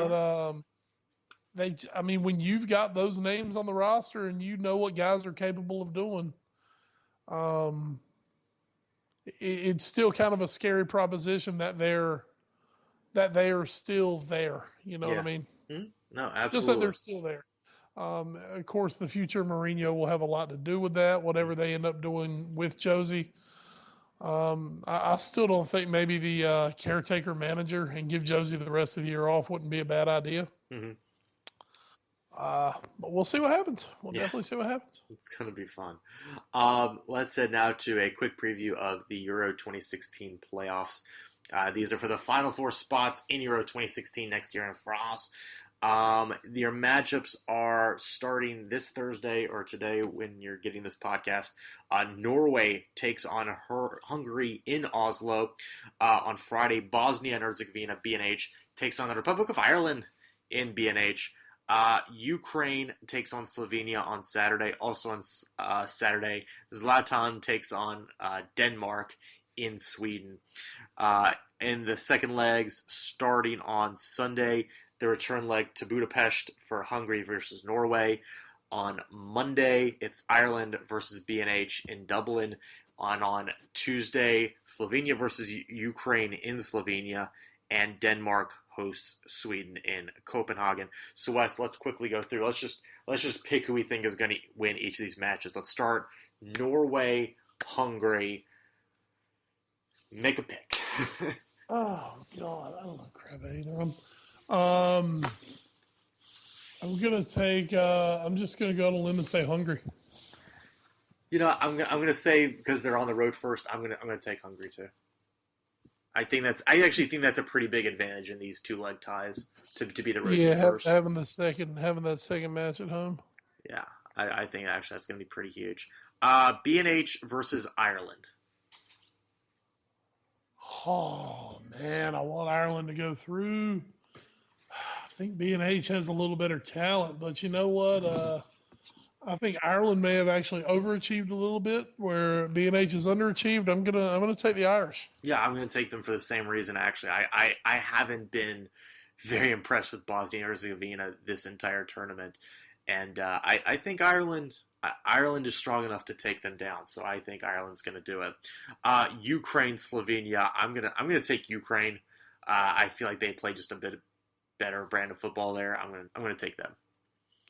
but I mean, when you've got those names on the roster and you know what guys are capable of doing, it's still kind of a scary proposition that they are still there. You know what I mean? Mm-hmm. No, absolutely. Just that they're still there. Of course, the future of Mourinho will have a lot to do with that, whatever they end up doing with Josie. I still don't think maybe the caretaker manager and give Josie the rest of the year off wouldn't be a bad idea. Mm-hmm. But we'll see what happens. We'll definitely see what happens. It's going to be fun. Let's head now to a quick preview of the Euro 2016 playoffs. These are for the final four spots in Euro 2016 next year in France. Your matchups are starting this Thursday, or today when you're getting this podcast. Norway takes on Hungary in Oslo. On Friday, Bosnia and Herzegovina, BNH, takes on the Republic of Ireland in BNH. Ukraine takes on Slovenia on Saturday. Also on Saturday, Zlatan takes on Denmark in Sweden. In the second legs, starting on Sunday, the return leg to Budapest for Hungary versus Norway. On Monday, it's Ireland versus BNH in Dublin. On Tuesday, Slovenia versus Ukraine in Slovenia. And Denmark hosts Sweden in Copenhagen. So Wes, let's quickly go through. Let's just pick who we think is going to win each of these matches. Let's start Norway, Hungary. Make a pick. Oh God, I don't know crap either of them. I'm gonna take. I'm just gonna go on a limb and say Hungary. I'm gonna say, because they're on the road first, I'm gonna take Hungary too. I actually think that's a pretty big advantage in these 2-leg ties to be the road team first. having that second match at home. Yeah, I think actually that's gonna be pretty huge. BNH versus Ireland. Oh man, I want Ireland to go through. I think B&H has a little better talent, but you know what? I think Ireland may have actually overachieved a little bit, where B&H is underachieved. I'm gonna take the Irish. Yeah, I'm gonna take them for the same reason. Actually, I haven't been very impressed with Bosnia and Herzegovina this entire tournament, and I think Ireland is strong enough to take them down. So I think Ireland's gonna do it. Ukraine, Slovenia. I'm gonna take Ukraine. I feel like they play just a bit better brand of football there. I'm gonna take them.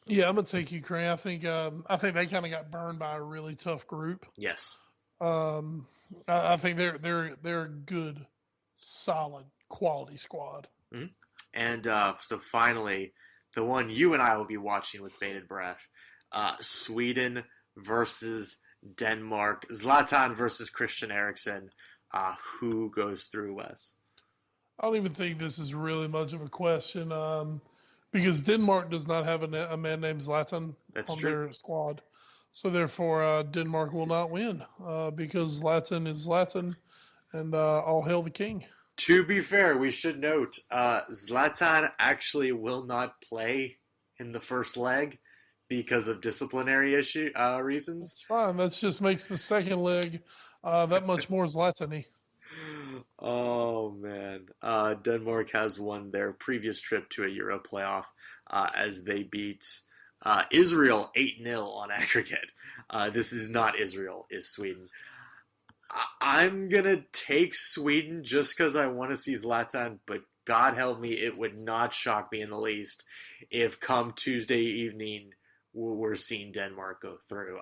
Yeah, I'm gonna take Ukraine. I think they kind of got burned by a really tough group. Yes. I think they're a good, solid, quality squad. Mm-hmm. And so finally, the one you and I will be watching with bated breath, Sweden versus Denmark, Zlatan versus Christian Eriksen. Who goes through, Wes? I don't even think this is really much of a question because Denmark does not have a man named Zlatan on their squad. So therefore, Denmark will not win because Zlatan is Zlatan, and all hail the king. To be fair, we should note Zlatan actually will not play in the first leg because of disciplinary reasons. It's fine. That just makes the second leg that much more Zlatan-y. Oh, man. Denmark has won their previous trip to a Euro playoff as they beat Israel 8-0 on aggregate. This is not Israel, it's Sweden. I'm going to take Sweden just because I want to see Zlatan, but God help me, it would not shock me in the least if come Tuesday evening we're seeing Denmark go through.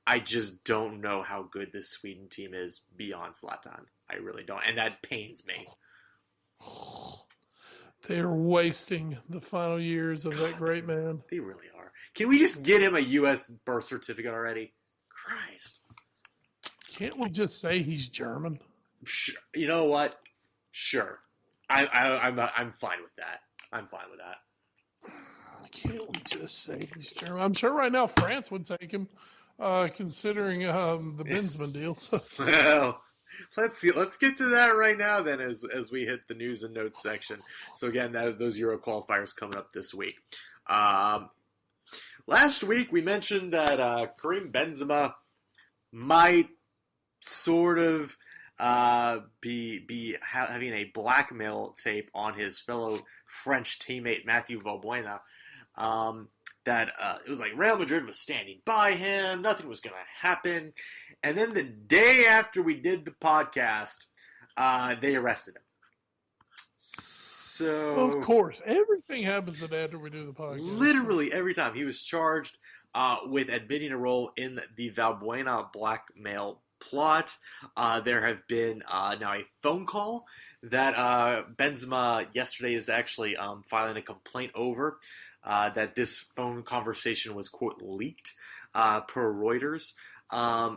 I just don't know how good this Sweden team is beyond Zlatan. I really don't, and that pains me. They're wasting the final years of that great man. They really are. Can we just get him a U.S. birth certificate already? Christ. Can't we just say he's German? Sure. You know what? Sure. I'm fine with that. I'm fine with that. Can't we just say he's German? I'm sure right now France would take him, considering the Benzema deal. So. Well, let's get to that right now then as we hit the news and notes section. So again, those Euro qualifiers coming up this week. Last week we mentioned that Karim Benzema might sort of be having a blackmail tape on his fellow French teammate Mathieu Valbuena. That it was like Real Madrid was standing by him, nothing was going to happen, and then the day after we did the podcast, they arrested him. So of course, everything happens the day after we do the podcast. Literally every time he was charged with admitting a role in the Valbuena blackmail plot. There have been now a phone call that Benzema yesterday is actually filing a complaint over. That this phone conversation was, quote, leaked per Reuters,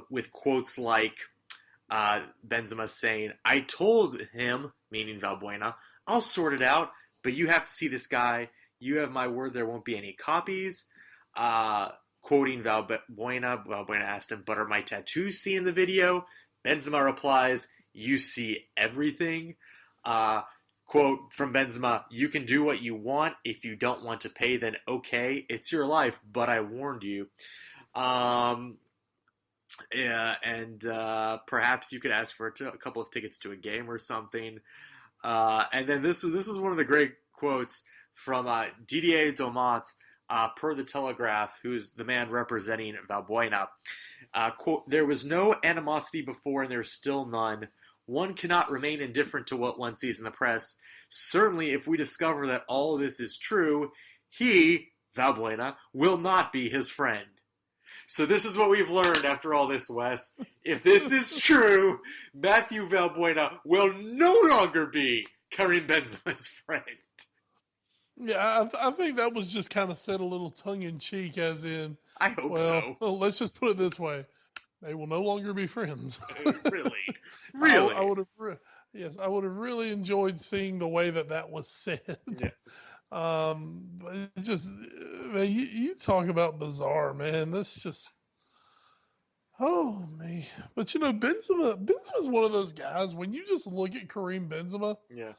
with quotes like Benzema saying, "I told him," meaning Valbuena, "I'll sort it out, but you have to see this guy. You have my word there won't be any copies." Quoting Valbuena, Valbuena asked him, "But are my tattoos seen in the video?" Benzema replies, "You see everything." Quote from Benzema, "You can do what you want. If you don't want to pay, then okay. It's your life, but I warned you." Yeah, and perhaps you could ask for a couple of tickets to a game or something. And then this was one of the great quotes from Didier Domat, per the Telegraph, who's the man representing Valbuena. Quote, "There was no animosity before, and there's still none. One cannot remain indifferent to what one sees in the press. Certainly, if we discover that all of this is true, he, Valbuena, will not be his friend." So this is what we've learned after all this, Wes. If this is true, Mathieu Valbuena will no longer be Karim Benzema's friend. Yeah, I think that was just kind of said a little tongue-in-cheek, as in, I hope so. Well, let's just put it this way. They will no longer be friends. Really? Really? I would have really enjoyed seeing the way that was said. Yeah. But it's just, man, you talk about bizarre, man. That's just, oh, man. But, Benzema's one of those guys, when you just look at Karim Benzema, Yeah.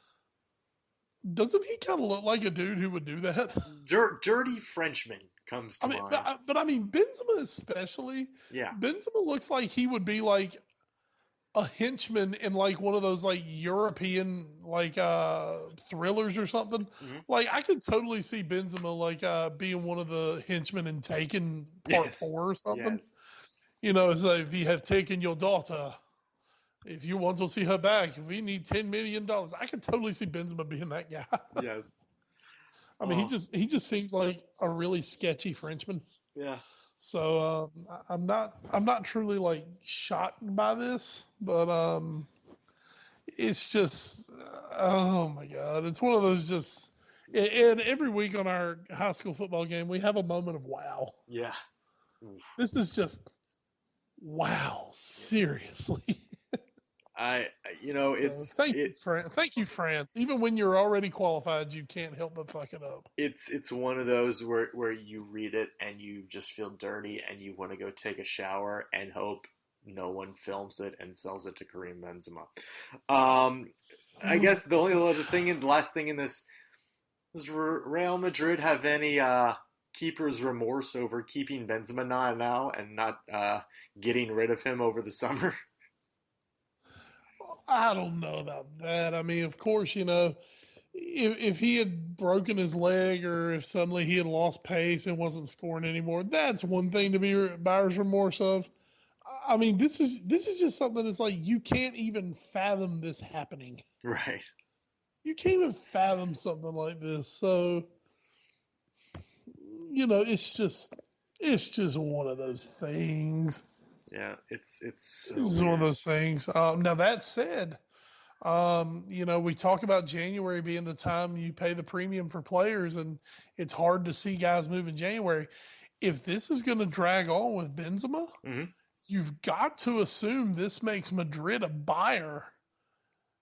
doesn't he kind of look like a dude who would do that? Dirty Frenchman comes to mind. But Benzema especially. Yeah. Benzema looks like he would be like a henchman in like one of those like European like thrillers or something. Mm-hmm. Like I could totally see Benzema like being one of the henchmen in Taken Part 4 or something. Yes. It's like, if you have taken your daughter, if you want to see her back, we need $10 million. I could totally see Benzema being that guy. Yes. I mean, he just seems like a really sketchy Frenchman. Yeah. So I'm not truly like shocked by this, but it's just, oh my God. It's one of those just, and every week on our high school football game, we have a moment of wow. Yeah. This is just, wow, seriously. Thank you, France. Even when you're already qualified, you can't help but fuck it up. It's one of those where you read it and you just feel dirty and you want to go take a shower and hope no one films it and sells it to Karim Benzema. I guess the last thing in this, does Real Madrid have any keeper's remorse over keeping Benzema now and not getting rid of him over the summer? I don't know about that. I mean, of course, if he had broken his leg or if suddenly he had lost pace and wasn't scoring anymore, that's one thing to be buyer's remorse of. I mean, this is just something that's like you can't even fathom this happening. Right. You can't even fathom something like this. So, it's just one of those things. Yeah, it's so This is one of those things. Now that said, we talk about January being the time you pay the premium for players, and it's hard to see guys move in January. If this is going to drag on with Benzema, you've got to assume this makes Madrid a buyer.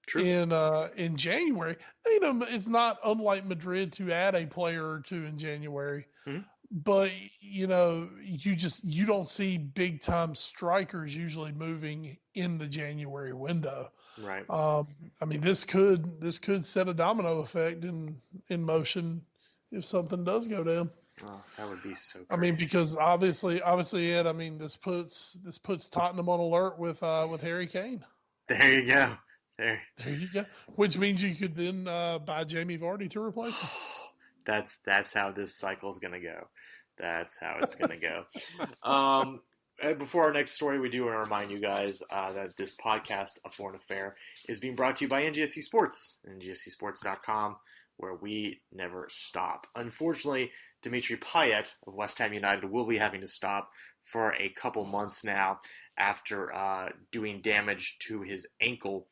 True. In January. It's not unlike Madrid to add a player or two in January. But you don't see big time strikers usually moving in the January window. Right. I mean, this could set a domino effect in motion if something does go down. Oh, that would be so crazy. I mean, because obviously, Ed. I mean, this puts Tottenham on alert with Harry Kane. There you go. There you go. Which means you could then buy Jamie Vardy to replace him. That's how this cycle is going to go. That's how it's going to go. Before our next story, we do want to remind you guys that this podcast, A Foreign Affair, is being brought to you by NGSC Sports, NGSCsports.com, where we never stop. Unfortunately, Dimitri Payet of West Ham United will be having to stop for a couple months now after doing damage to his ankle.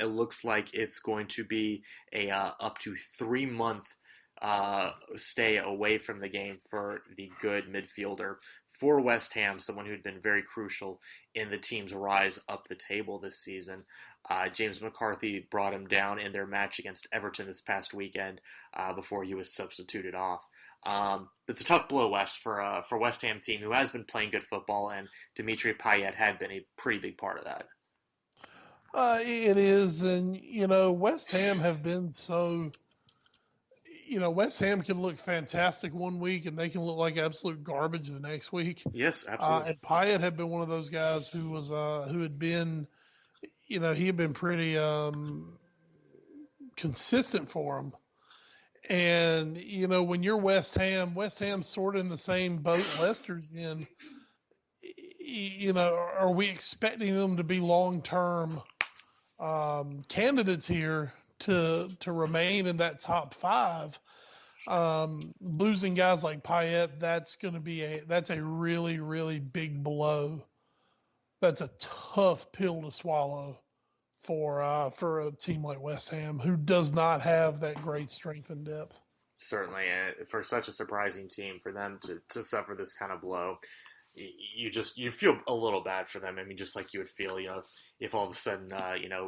It looks like it's going to be a up to 3-month stay away from the game for the good midfielder for West Ham, someone who had been very crucial in the team's rise up the table this season. James McCarthy brought him down in their match against Everton this past weekend before he was substituted off. It's a tough blow, West, for West Ham team who has been playing good football, and Dimitri Payet had been a pretty big part of that. It is, and West Ham have been so. West Ham can look fantastic one week, and they can look like absolute garbage the next week. Yes, absolutely. And Payet had been one of those guys who had been, he had been pretty consistent for them. And when you're West Ham's sort of in the same boat Leicester's in. Are we expecting them to be long-term candidates here to remain in that top 5? Losing guys like Payet, that's a really, really big blow. That's a tough pill to swallow for a team like West Ham, who does not have that great strength and depth. Certainly, for such a surprising team, for them to suffer this kind of blow, you feel a little bad for them. I mean, just like you would feel, if all of a sudden,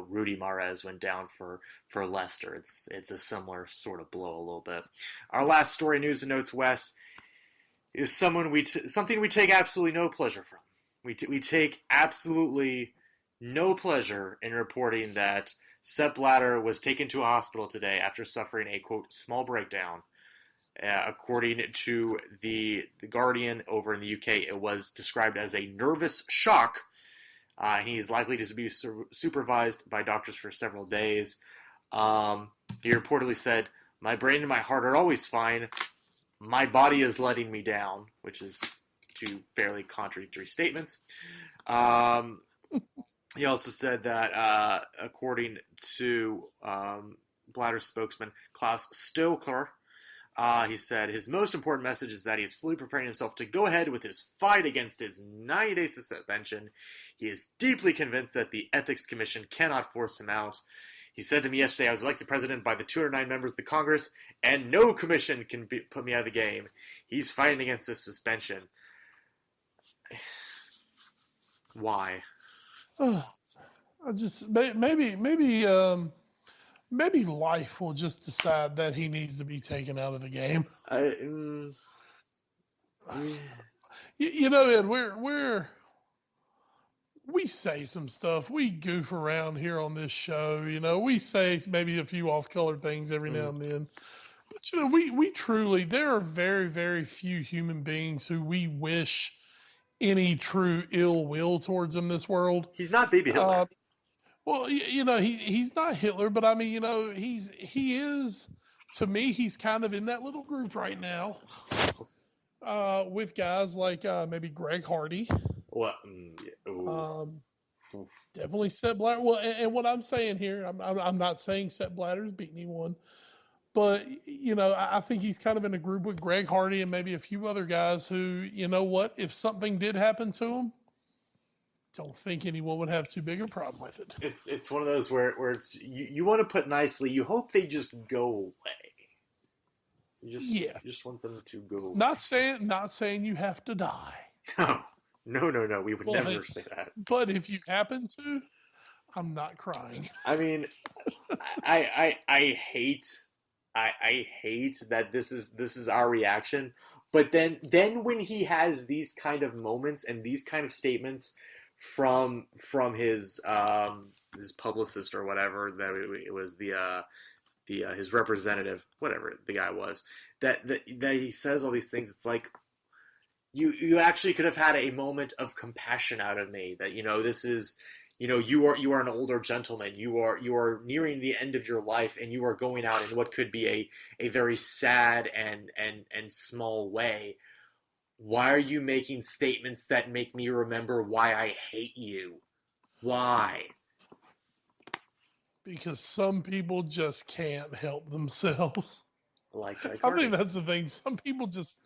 Rudy Mahrez went down for Leicester. It's a similar sort of blow a little bit. Our last story, news and notes, Wes, is something we take absolutely no pleasure from. We take absolutely no pleasure in reporting that Sepp Blatter was taken to a hospital today after suffering a, quote, small breakdown. According to the Guardian over in the UK, it was described as a nervous shock. He's likely to be supervised by doctors for several days. He reportedly said, "My brain and my heart are always fine. My body is letting me down," which is two fairly contradictory statements. He also said that, according to Blatter's spokesman, Klaus Stoker, He said his most important message is that he is fully preparing himself to go ahead with his fight against his 90-day suspension. He is deeply convinced that the Ethics Commission cannot force him out. He said to me yesterday, I was elected president by the 209 members of the Congress, and no commission can put me out of the game. He's fighting against this suspension. Why? I just maybe life will just decide that he needs to be taken out of the game. You know, Ed, we say some stuff. We goof around here on this show. You know, we say maybe a few off-color things every now and then. But, you know, we truly, there are very, very few human beings who we wish any true ill will towards in this world. He's not baby Hitler. Well, you know, he's not Hitler, but I mean, you know, he is, to me, he's kind of in that little group right now with guys like maybe Greg Hardy. What? Definitely Sepp Blatter. Well, and what I'm saying here, I'm not saying Sepp Blatter's beaten anyone, but, you know, I think he's kind of in a group with Greg Hardy and maybe a few other guys who, you know what, if something did happen to him, don't think anyone would have too big a problem with it. It's one of those where it's, you want to put nicely, you hope they just go away. You just want them to go away. Not saying you have to die. No. We would never say that. But if you happen to, I'm not crying. I mean, I hate that this is our reaction. But then when he has these kind of moments and these kind of statements from his publicist or whatever, that it was his representative, whatever the guy was, that he says all these things, it's like you actually could have had a moment of compassion out of me, that, you know, this is, you know, you are an older gentleman, you are nearing the end of your life, and you are going out in what could be a very sad and small way. Why are you making statements that make me remember why I hate you? Why? Because some people just can't help themselves. Like I think that's the thing. Some people just,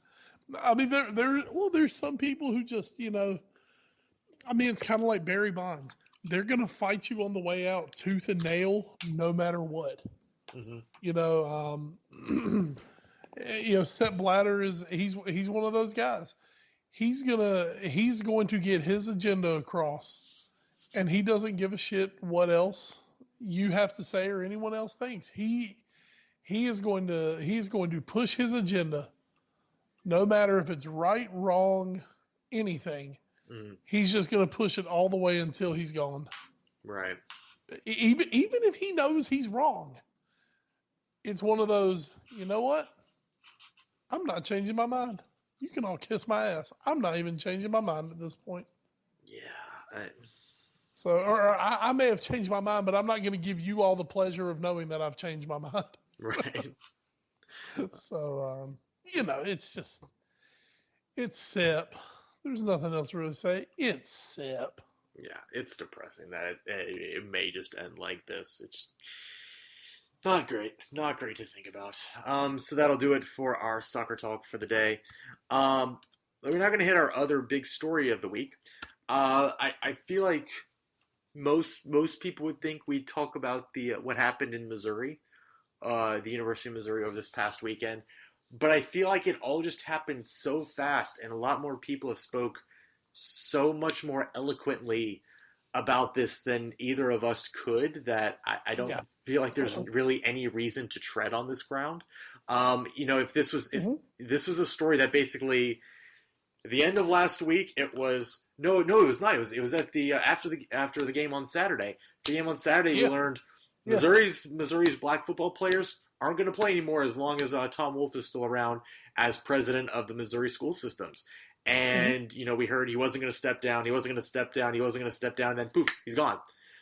I mean, there's some people who just, you know, I mean, it's kind of like Barry Bonds. They're going to fight you on the way out, tooth and nail, no matter what. Mm-hmm. You know, you know, Sepp Blatter he's one of those guys. He's going to get his agenda across, and he doesn't give a shit what else you have to say or anyone else thinks. He's going to push his agenda, no matter if it's right, wrong, anything. Mm. He's just going to push it all the way until he's gone. Right. Even if he knows he's wrong, it's one of those, you know what? I'm not changing my mind. You can all kiss my ass. I'm not even changing my mind at this point. Yeah. Or I may have changed my mind, but I'm not going to give you all the pleasure of knowing that I've changed my mind. Right. So, you know, it's Sepp. There's nothing else to really say. It's Sepp. Yeah, it's depressing that it may just end like this. It's not great. Not great to think about. So that'll do it for our soccer talk for the day. We're not going to hit our other big story of the week. I feel like most people would think we'd talk about what happened in Missouri, the University of Missouri over this past weekend. But I feel like it all just happened so fast, and a lot more people have spoke so much more eloquently about this than either of us could, that I don't feel like there's really any reason to tread on this ground. You know, if this was a story that basically at the end of last week, it was it was not. It was at the after the game on Saturday. The game on Saturday, we learned Missouri's black football players aren't going to play anymore as long as Tom Wolf is still around as president of the Missouri school systems. And, you know, we heard he wasn't going to step down. And then poof, he's gone.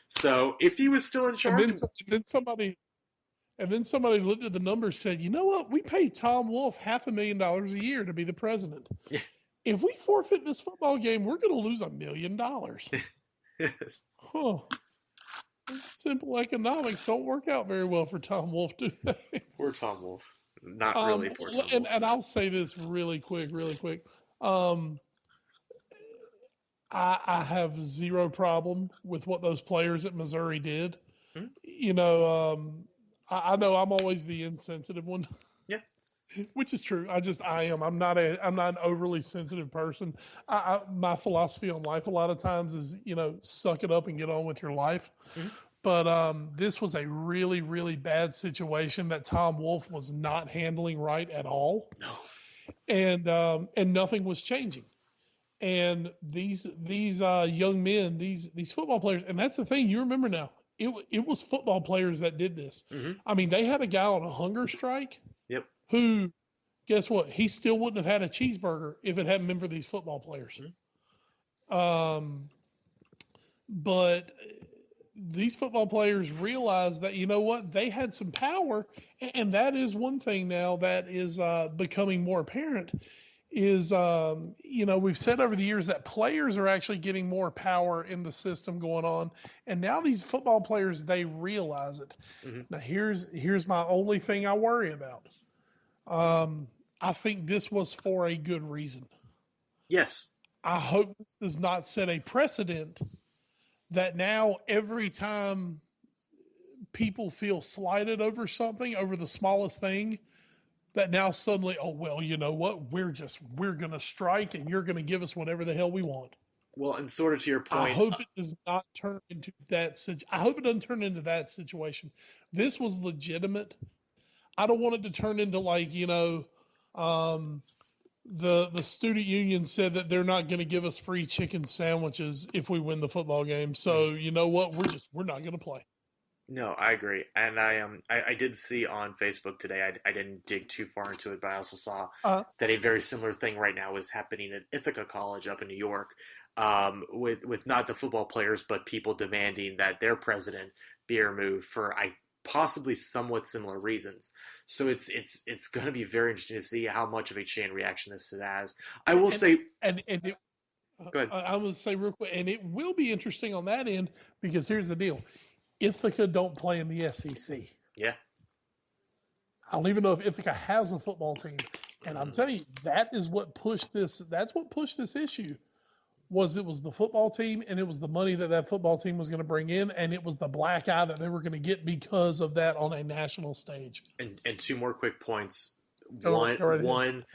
So if he was still in charge. And then somebody looked at the numbers and said, you know what? We paid Tom Wolf $500,000 a year to be the president. Yeah. If we forfeit this football game, we're going to lose $1 million. Yes. Huh. Simple economics don't work out very well for Tom Wolf, do they? Poor Tom Wolf. not really foreseeable. And I'll say this really quick. I have zero problem with what those players at Missouri did. Hmm? You know, I know I'm always the insensitive one. Yeah. Which is true. I am. I'm not an overly sensitive person. My philosophy on life a lot of times is, suck it up and get on with your life. Mm-hmm. But this was a really, really bad situation that Tom Wolfe was not handling right at all. No. And nothing was changing. And these young men, these football players, and that's the thing. You remember now, it was football players that did this. Mm-hmm. I mean, they had a guy on a hunger strike. Yep. Who, guess what? He still wouldn't have had a cheeseburger if it hadn't been for these football players. Mm-hmm. But these football players realized that, you know what, they had some power, and that is one thing now that is becoming more apparent is, we've said over the years that players are actually getting more power in the system going on, and now these football players, they realize it. Mm-hmm. Now, here's my only thing I worry about. I think this was for a good reason. Yes. I hope this does not set a precedent that now every time people feel slighted over something, over the smallest thing, that now suddenly, oh, well, you know what? We're going to strike and you're going to give us whatever the hell we want. Well, and sort of to your point, I hope it does not turn into that. I hope it doesn't turn into that situation. This was legitimate. I don't want it to turn into the student union said that they're not going to give us free chicken sandwiches if we win the football game. So you know what? We're not going to play. No, I agree, and I did see on Facebook today. I didn't dig too far into it, but I also saw that a very similar thing right now is happening at Ithaca College up in New York, with not the football players, but people demanding that their president be removed for possibly somewhat similar reasons. So it's going to be very interesting to see how much of a chain reaction this has. I will say, go ahead. I'm going to say real quick, and it will be interesting on that end because here's the deal: Ithaca don't play in the SEC. Yeah. I don't even know if Ithaca has a football team, and I'm telling you, that is what pushed this. That's what pushed this issue. It was the football team, and it was the money that football team was going to bring in, and it was the black eye that they were going to get because of that on a national stage. And two more quick points. One,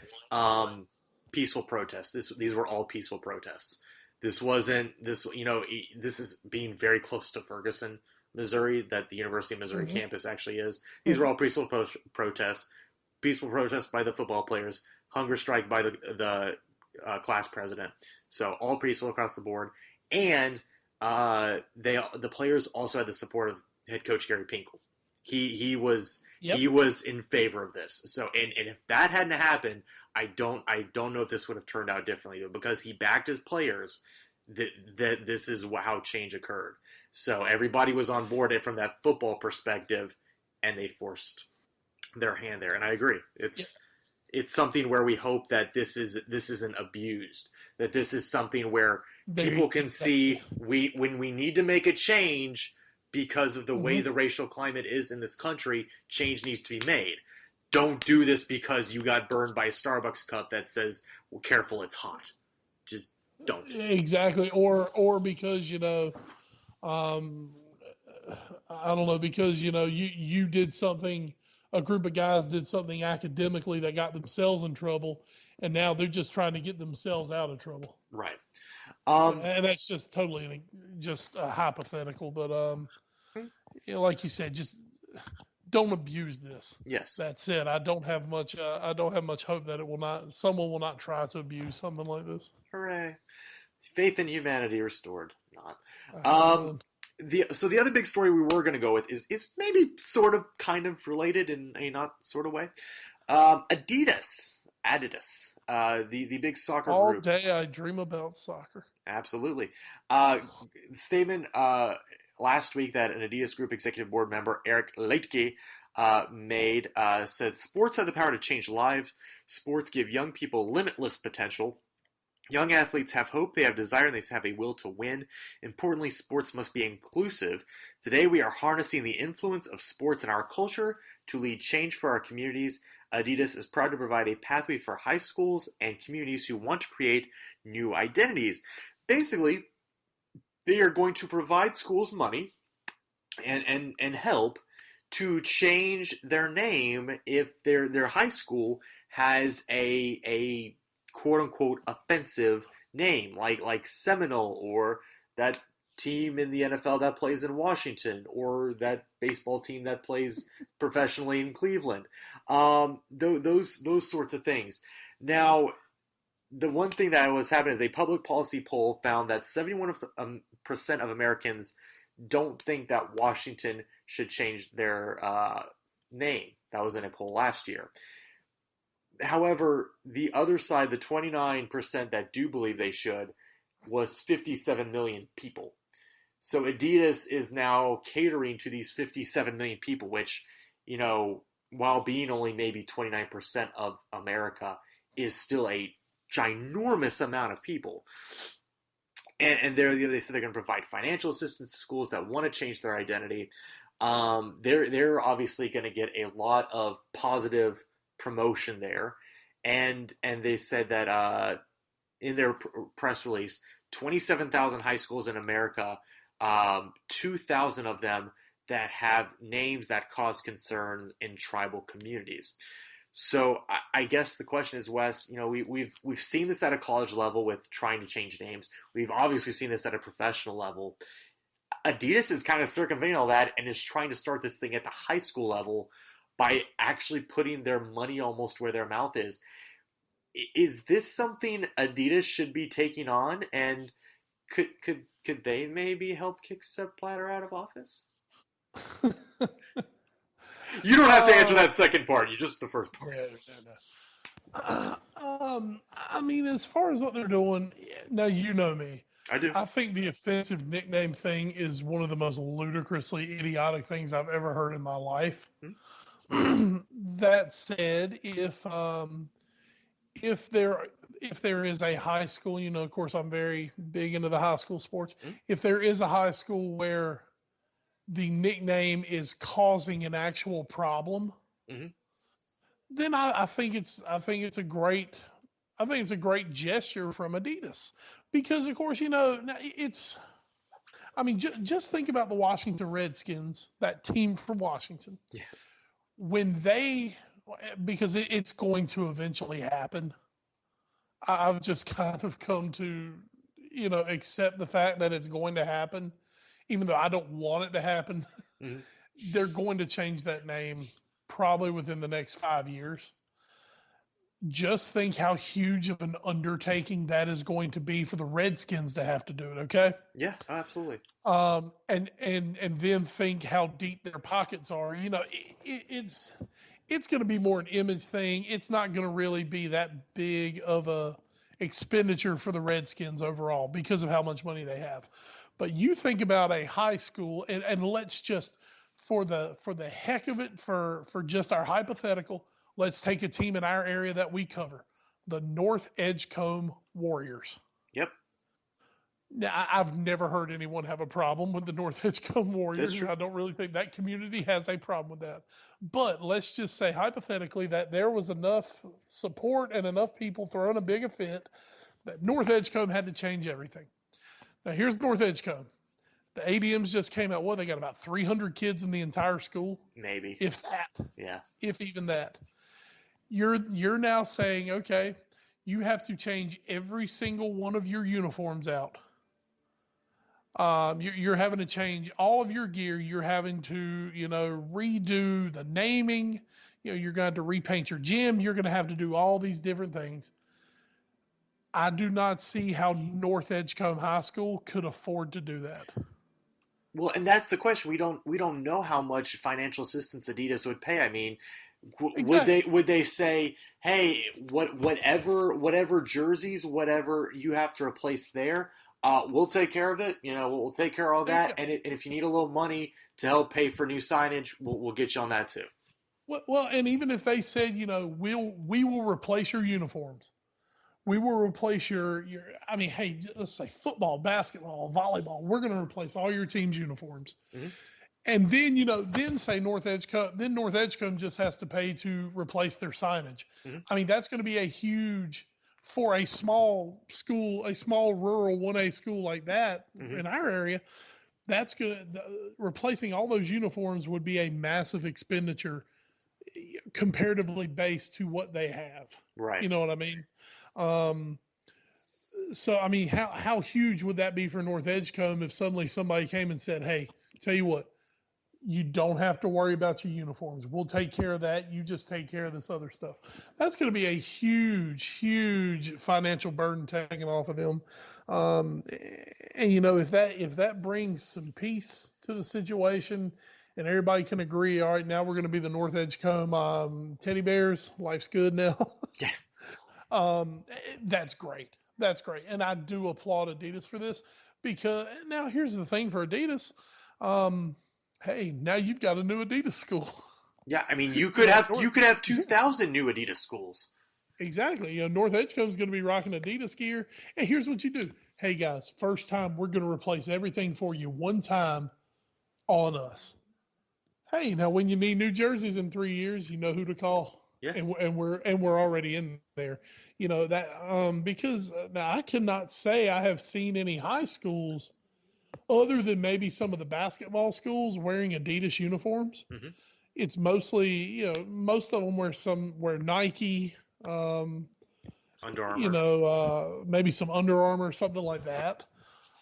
peaceful protests. These were all peaceful protests. This wasn't this. This is being very close to Ferguson, Missouri, that the University of Missouri campus actually is. These were all peaceful protests. Peaceful protests by the football players. Hunger strike by the class president. So all peaceful across the board, and the players also had the support of head coach Gary Pinkel. He was in favor of this. So and if that hadn't happened, I don't know if this would have turned out differently. But because he backed his players, that this is how change occurred. So everybody was on board from that football perspective, and they forced their hand there. And I agree. It's something where we hope that this isn't abused, that this is something where people can see when we need to make a change because of the way the racial climate is in this country, change needs to be made. Don't do this because you got burned by a Starbucks cup that says, well, careful, it's hot. Just don't. Exactly. Or because, I don't know, because, you did something. A group of guys did something academically that got themselves in trouble, and now they're just trying to get themselves out of trouble. Right. And that's just totally just hypothetical, but like you said, just don't abuse this. Yes. That's it. I don't have much hope that someone will not try to abuse something like this. Hooray! Faith in humanity restored. Not. So the other big story we were going to go with is maybe sort of kind of related in a not sort of way. Adidas, the big soccer All group. day I dream about soccer. Absolutely. Statement last week that an Adidas Group executive board member, Eric Leitke, made said sports have the power to change lives. Sports give young people limitless potential. Young athletes have hope, they have desire, and they have a will to win. Importantly, sports must be inclusive. Today we are harnessing the influence of sports in our culture to lead change for our communities. Adidas is proud to provide a pathway for high schools and communities who want to create new identities. Basically, they are going to provide schools money and help to change their name if their high school has a quote unquote offensive name, like Seminole, or that team in the NFL that plays in Washington, or that baseball team that plays professionally in Cleveland. Those sorts of things. Now, the one thing that was happening is a public policy poll found that 71% of Americans don't think that Washington should change their name. That was in a poll last year. However, the other side, the 29% that do believe they should, was 57 million people. So Adidas is now catering to these 57 million people, which, while being only maybe 29% of America, is still a ginormous amount of people. And they said they're going to provide financial assistance to schools that want to change their identity. They're obviously going to get a lot of positive promotion there. And they said that in their press release, 27,000 high schools in America, 2,000 of them that have names that cause concerns in tribal communities. So I guess the question is, Wes, we've seen this at a college level with trying to change names. We've obviously seen this at a professional level. Adidas is kind of circumventing all that and is trying to start this thing at the high school level by actually putting their money almost where their mouth is. Is this something Adidas should be taking on? And could they maybe help kick Sepp Blatter out of office? You don't have to answer that second part. You just the first part. I mean, as far as what they're doing, now you know me. I do. I think the offensive nickname thing is one of the most ludicrously idiotic things I've ever heard in my life. Mm-hmm. That said, if there is a high school, of course, I'm very big into the high school sports. Mm-hmm. If there is a high school where the nickname is causing an actual problem, mm-hmm. then I think it's a great gesture from Adidas, because of course just think about the Washington Redskins, that team from Washington. Yes. Because it's going to eventually happen. I've just kind of come to accept the fact that it's going to happen. Even though I don't want it to happen, mm-hmm. They're going to change that name probably within the next 5 years. Just think how huge of an undertaking that is going to be for the Redskins to have to do it, okay? Yeah, absolutely. And then think how deep their pockets are. It's going to be more an image thing. It's not going to really be that big of a expenditure for the Redskins overall because of how much money they have. But you think about a high school, and let's just, for the heck of it, for just our hypothetical, let's take a team in our area that we cover, the North Edgecombe Warriors. Yep. Now, I've never heard anyone have a problem with the North Edgecombe Warriors. I don't really think that community has a problem with that. But let's just say hypothetically that there was enough support and enough people throwing a big fit that North Edgecombe had to change everything. Now, here's North Edgecombe. The ADMs just came out. They got about 300 kids in the entire school? Maybe. If that. Yeah. If even that. You're now saying, okay, you have to change every single one of your uniforms out. You're having to change all of your gear. You're having to, redo the naming. You're going to repaint your gym. You're going to have to do all these different things. I do not see how North Edgecombe High School could afford to do that. Well, and that's the question. We don't know how much financial assistance Adidas would pay. I mean, exactly. would they say, hey, whatever jerseys, whatever you have to replace there, we'll take care of it. We'll take care of all that. And if you need a little money to help pay for new signage, we'll get you on that too. Well, and even if they said, we will replace your uniforms. We will replace let's say football, basketball, volleyball. We're going to replace all your team's uniforms. Mm-hmm. And then, then say North Edgecombe just has to pay to replace their signage. Mm-hmm. I mean, that's going to be a huge, for a small school, a small rural 1A school like that in our area, that's replacing all those uniforms would be a massive expenditure comparatively based to what they have. Right. You know what I mean? So, I mean, how huge would that be for North Edgecombe if suddenly somebody came and said, hey, tell you what, you don't have to worry about your uniforms. We'll take care of that. You just take care of this other stuff. That's going to be a huge, huge financial burden taken off of them. And if that brings some peace to the situation, and everybody can agree, all right, now we're going to be the North Edgecombe teddy bears. Life's good now. Yeah. That's great. That's great. And I do applaud Adidas for this, because now here's the thing for Adidas. Hey, now you've got a new Adidas school. Yeah, I mean, you could have 2,000 new Adidas schools. Exactly. North Edgecombe's going to be rocking Adidas gear. And here's what you do. Hey, guys, first time we're going to replace everything for you one time on us. Hey, now when you need new jerseys in 3 years, you know who to call. Yeah. And we're already in there. That because now I cannot say I have seen any high schools other than maybe some of the basketball schools wearing Adidas uniforms. Mm-hmm. It's mostly, most of them wear Nike, Under Armour. maybe some Under Armour, something like that.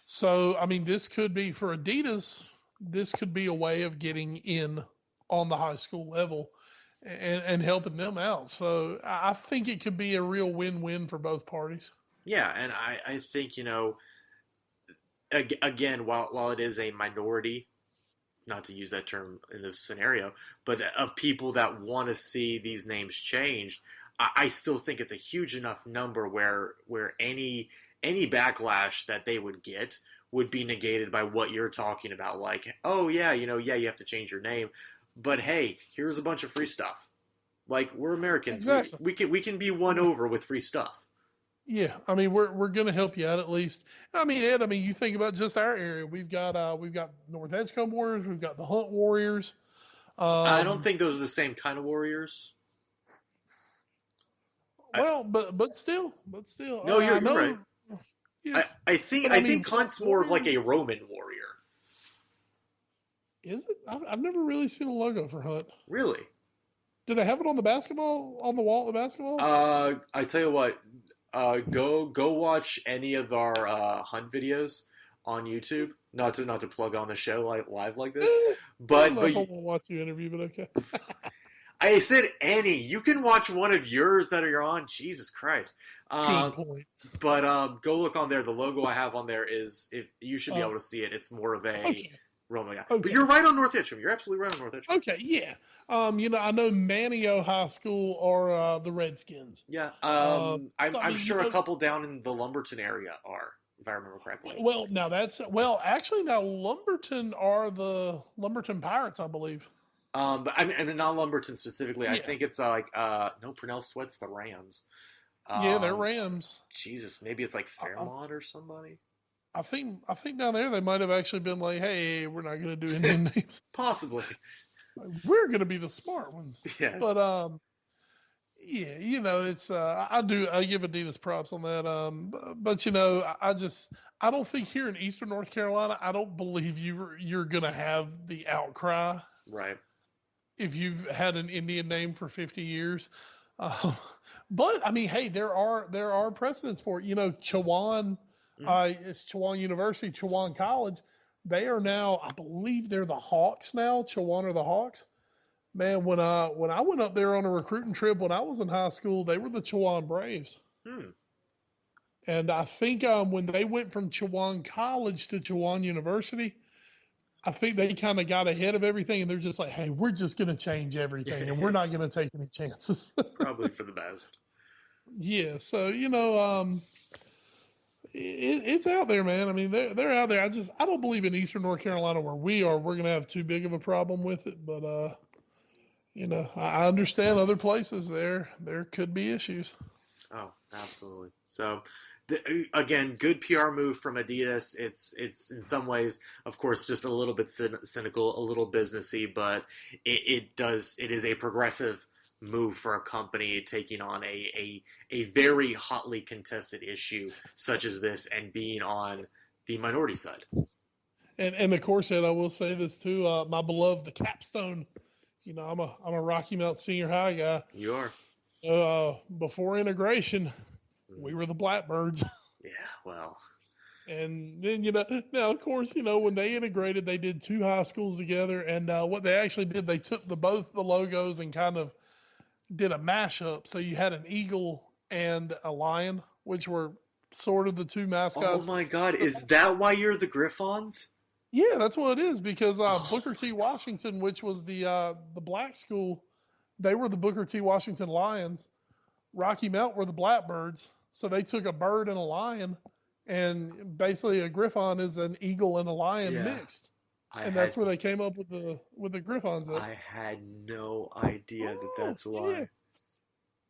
So, I mean, this could be for Adidas, this could be a way of getting in on the high school level and helping them out. So I think it could be a real win-win for both parties. Yeah, and I think, again, while it is a minority, not to use that term in this scenario, but of people that want to see these names changed, I still think it's a huge enough number where any backlash that they would get would be negated by what you're talking about. Like, oh yeah, you have to change your name, but hey, here's a bunch of free stuff. Like, we're Americans, exactly. we can be won over with free stuff. Yeah, I mean, we're going to help you out at least. I mean, Ed, you think about just our area. We've got North Edgecombe Warriors. We've got the Hunt Warriors. I don't think those are the same kind of Warriors. Well, but still. No, you're right. Yeah. I think Hunt's more of like a Roman warrior. Is it? I've never really seen a logo for Hunt. Really? Do they have it on the wall of the basketball? I tell you what. Go watch any of our Hunt videos on YouTube. Not to plug on the show live like this, but I won't watch your interview, but okay. I said any. You can watch one of yours that are on. Jesus Christ. Good point. But go look on there. The logo I have on there is, if you should be able to see it. It's more of a Roman guy. Okay. But you're right on North Edgecombe. You're absolutely right on North Edgecombe. Okay, yeah. I know Manio High School are the Redskins. Yeah. I'm sure a couple down in the Lumberton area are, if I remember correctly. Well, now Lumberton are the Lumberton Pirates, I believe. But I mean, not Lumberton specifically. Yeah. I think it's Purnell Sweat's the Rams. Yeah, they're Rams. Jesus, maybe it's like Fairmont or somebody. I think down there they might have actually been like, hey, we're not going to do Indian names. Possibly. We're going to be the smart ones. Yeah. But it's I give Adidas props on that. But I don't think here in Eastern North Carolina, I don't believe you're going to have the outcry. Right. If you've had an Indian name for 50 years. But I mean, hey, there are precedents for it. Chowan, it's Chowan University, Chowan College. They are now, I believe they're the Hawks now. Chowan are the Hawks. Man, when I went up there on a recruiting trip when I was in high school, they were the Chowan Braves. And I think when they went from Chowan College to Chowan University, I think they kind of got ahead of everything, and they're just like, hey, we're just going to change everything, and we're not going to take any chances. Probably for the best. Yeah, so, it's out there, man. I mean, they're out there. I don't believe in Eastern North Carolina where we are, we're going to have too big of a problem with it. But, I understand other places there could be issues. Oh, absolutely. So Again, good PR move from Adidas. It's in some ways, of course, just a little bit cynical, a little businessy, but it is a progressive move for a company taking on a very hotly contested issue such as this and being on the minority side. And of course, Ed, I will say this too. My beloved, the Capstone. I'm a Rocky Mount Senior High guy. You are. Before integration, we were the Blackbirds. Yeah, well. And then, now, of course, when they integrated, they did 2 high schools together. And what they actually did, they took both the logos and kind of did a mashup. So you had an eagle and a lion, which were sort of the 2 mascots. Oh, my God. Is that why you're the Griffons? Yeah, that's what it is. Because Booker T. Washington, which was the black school, they were the Booker T. Washington Lions. Rocky Mount were the Blackbirds. So they took a bird and a lion, and basically a Griffon is an eagle and a lion mixed. That's where they came up with the Griffons. I had no idea that's why.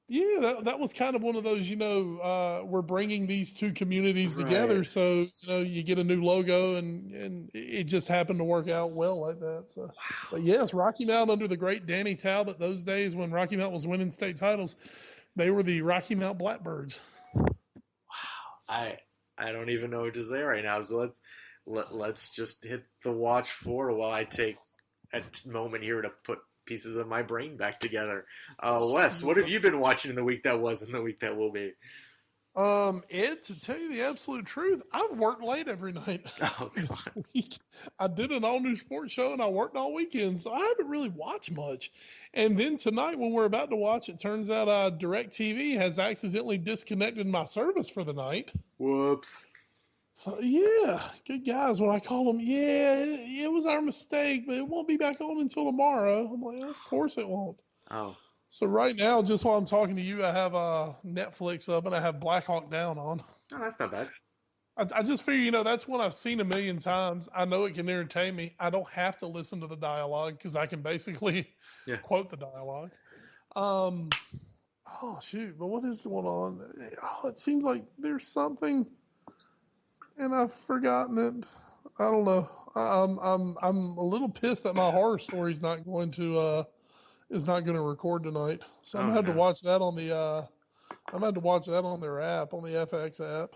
Yeah, that was kind of one of those, we're bringing these 2 communities together. So, you get a new logo and it just happened to work out well like that. So, But yes, Rocky Mount under the great Danny Talbot, those days when Rocky Mount was winning state titles, they were the Rocky Mount Blackbirds. Wow. I don't even know what to say right now. So let's just hit the watch for while I take a moment here to put pieces of my brain back together. Wes, what have you been watching in the week that was and the week that will be? Ed, to tell you the absolute truth, I've worked late every night this week. I did an all-new sports show, and I worked all weekend, so I haven't really watched much. And then tonight, when we're about to watch, it turns out DirecTV has accidentally disconnected my service for the night. Whoops. So, yeah, good guys. When I call them, it was our mistake, but it won't be back on until tomorrow. I'm like, of course it won't. Oh. So right now, just while I'm talking to you, I have Netflix up and I have Black Hawk Down on. Oh, that's not bad. I just figure, that's one I've seen a million times. I know it can entertain me. I don't have to listen to the dialogue because I can basically quote the dialogue. Oh, shoot. But what is going on? Oh, it seems like there's something, and I've forgotten it. I don't know. I'm a little pissed that my horror story is not going to record tonight. So I'm gonna have to watch that on the I'm gonna have to watch that on their app, on the FX app.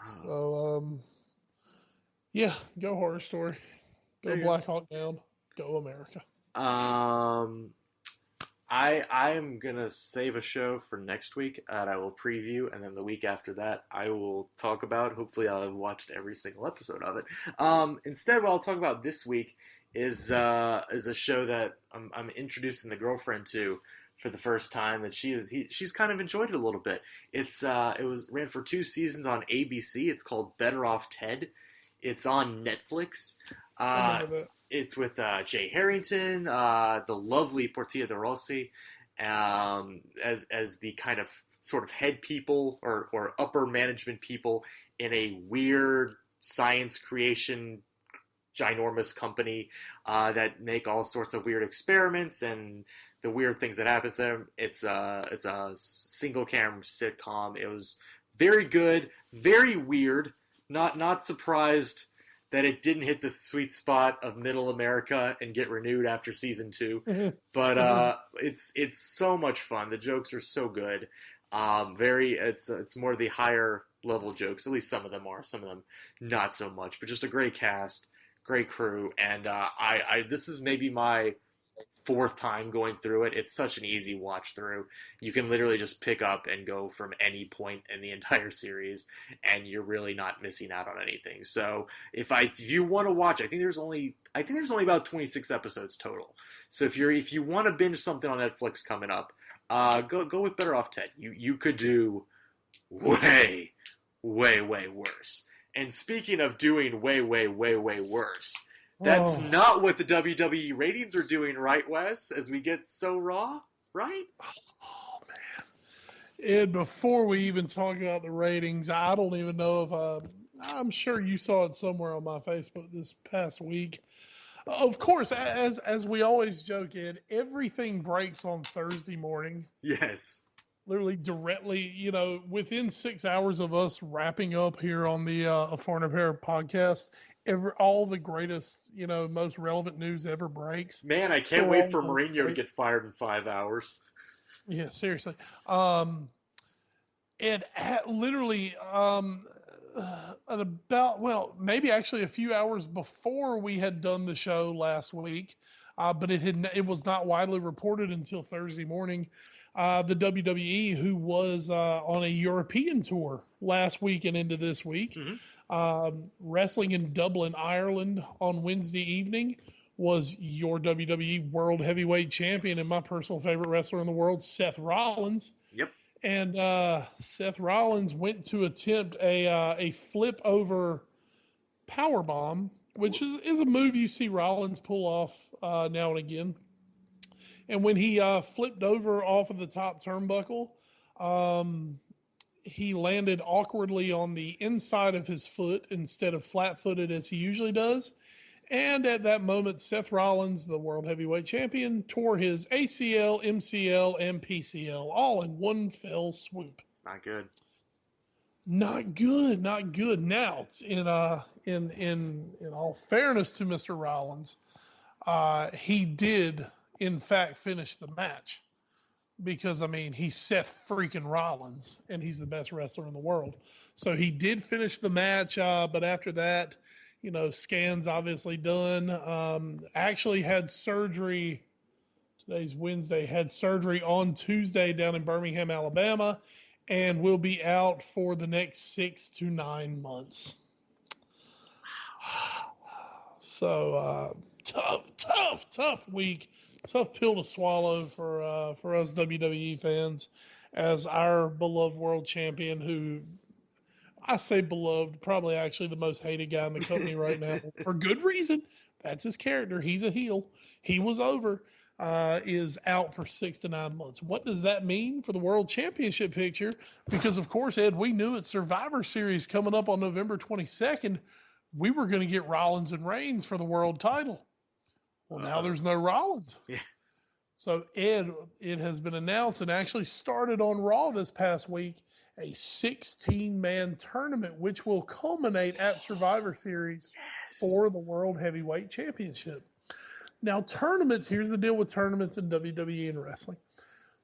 So go Horror Story. Go Black Hawk Down. Go America. I am gonna save a show for next week that I will preview, and then the week after that I will talk about. Hopefully I'll have watched every single episode of it. Instead, what I'll talk about this week is a show that I'm introducing the girlfriend to for the first time, and she's kind of enjoyed it a little bit. It ran for 2 seasons on ABC. It's called Better Off Ted. It's on Netflix. It's with Jay Harrington, the lovely Portia de Rossi, as the kind of sort of head people or upper management people in a weird science creation ginormous company that make all sorts of weird experiments and the weird things that happen to them. It's a single camera sitcom. It was very good, very weird. Not surprised that it didn't hit the sweet spot of Middle America and get renewed after season 2. But it's so much fun. The jokes are so good. It's more the higher level jokes. At least some of them are. Some of them not so much. But just a great cast. Great crew, and this is maybe my 4th time going through it. It's such an easy watch through. You can literally just pick up and go from any point in the entire series, and you're really not missing out on anything. So if you want to watch, I think there's only about 26 episodes total. So if you want to binge something on Netflix coming up, go with Better Off Ted. You could do way worse. And speaking of doing way worse, that's not what the WWE ratings are doing, right, Wes? As we get so raw, right? Oh, man. Ed, before we even talk about the ratings, I don't even know if I'm sure you saw it somewhere on my Facebook this past week. Of course, as we always joke, Ed, everything breaks on Thursday morning. Yes. literally directly, within 6 hours of us wrapping up here on the A Foreign Affair podcast, all the greatest, most relevant news ever breaks. Man, I can't wait for Mourinho to get fired in 5 hours. Yeah, seriously. And literally, maybe actually a few hours before we had done the show last week, but it was not widely reported until Thursday morning. The WWE, who was on a European tour last week and into this week, wrestling in Dublin, Ireland on Wednesday evening, was your WWE World Heavyweight Champion and my personal favorite wrestler in the world, Seth Rollins. Yep. And Seth Rollins went to attempt a flip over powerbomb, which is a move you see Rollins pull off now and again. And when he flipped over off of the top turnbuckle, he landed awkwardly on the inside of his foot instead of flat-footed as he usually does. And at that moment, Seth Rollins, the World Heavyweight Champion, tore his ACL, MCL, and PCL all in one fell swoop. It's not good. Not good. Not good. Now, in all fairness to Mr. Rollins, he did, in fact, finish the match. Because, he's Seth freaking Rollins, and he's the best wrestler in the world. So he did finish the match, but after that, scans obviously done. Actually had surgery, today's Wednesday, had surgery on Tuesday down in Birmingham, Alabama, and will be out for the next 6 to 9 months. So, tough week. Tough pill to swallow for us WWE fans, as our beloved world champion, who I say beloved, probably actually the most hated guy in the company right now, for good reason. That's his character. He's a heel. He was over, is out for 6 to 9 months. What does that mean for the world championship picture? Because, of course, Ed, we knew at Survivor Series coming up on November 22nd, we were going to get Rollins and Reigns for the world title. Well, now there's no Rollins. Yeah. So, Ed, it has been announced and actually started on Raw this past week, a 16-man tournament, which will culminate at Survivor Series for the World Heavyweight Championship. Now, tournaments, here's the deal with tournaments in WWE and wrestling.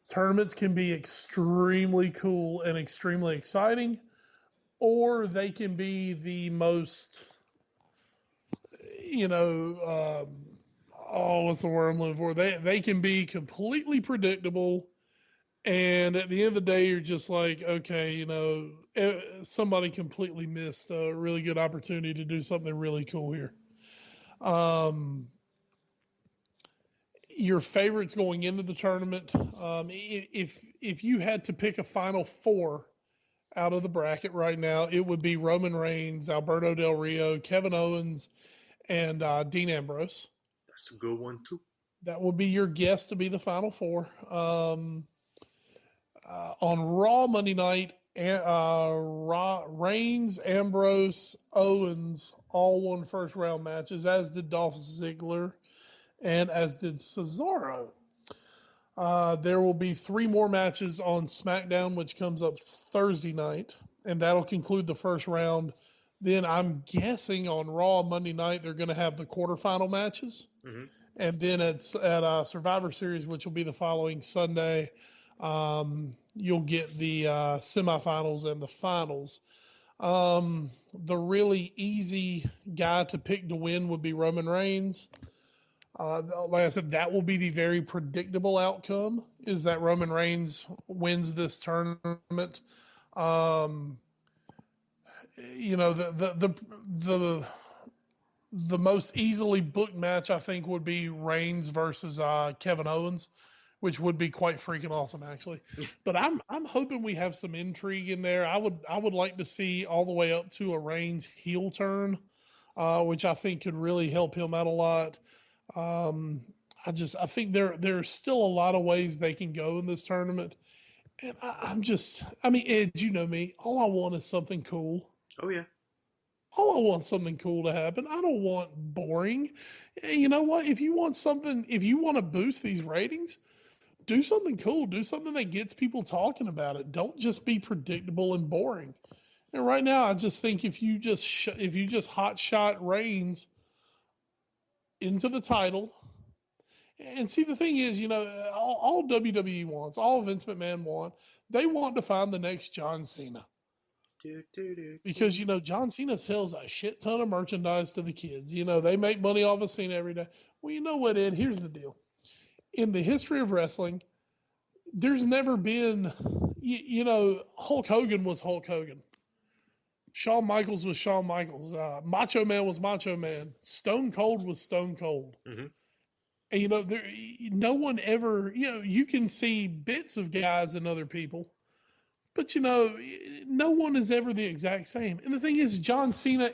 Tournaments can be extremely cool and extremely exciting, or they can be the most, what's the word I'm looking for? They can be completely predictable. And at the end of the day, you're just like, okay, somebody completely missed a really good opportunity to do something really cool here. Your favorites going into the tournament, if you had to pick a final four out of the bracket right now, it would be Roman Reigns, Alberto Del Rio, Kevin Owens, and Dean Ambrose. That's a good one, too. That would be your guess to be the final four. On Raw Monday night, Reigns, Ambrose, Owens all won first round matches, as did Dolph Ziggler and as did Cesaro. There will be 3 more matches on SmackDown, which comes up Thursday night, and that'll conclude the first round. Then I'm guessing on Raw Monday night, they're going to have the quarterfinal matches. Mm-hmm. And then at Survivor Series, which will be the following Sunday, you'll get the semifinals and the finals. The really easy guy to pick to win would be Roman Reigns. Like I said, that will be the very predictable outcome, is that Roman Reigns wins this tournament. The most easily booked match, I think, would be Reigns versus Kevin Owens, which would be quite freaking awesome, actually. But I'm hoping we have some intrigue in there. I would like to see all the way up to a Reigns heel turn, which I think could really help him out a lot. I think there's still a lot of ways they can go in this tournament. And Ed, you know me, all I want is something cool. Oh, yeah. All I want something cool to happen. I don't want boring. You know what? If you want to boost these ratings, do something cool. Do something that gets people talking about it. Don't just be predictable and boring. And right now, I just think if you just hot shot Reigns into the title, and see, the thing is, all WWE wants, all Vince McMahon want, they want to find the next John Cena. Because, John Cena sells a shit ton of merchandise to the kids. They make money off of Cena every day. Well, you know what, Ed? Here's the deal. In the history of wrestling, there's never been, Hulk Hogan was Hulk Hogan. Shawn Michaels was Shawn Michaels. Macho Man was Macho Man. Stone Cold was Stone Cold. Mm-hmm. And, no one ever, you can see bits of guys and other people, but, no one is ever the exact same. And the thing is, John Cena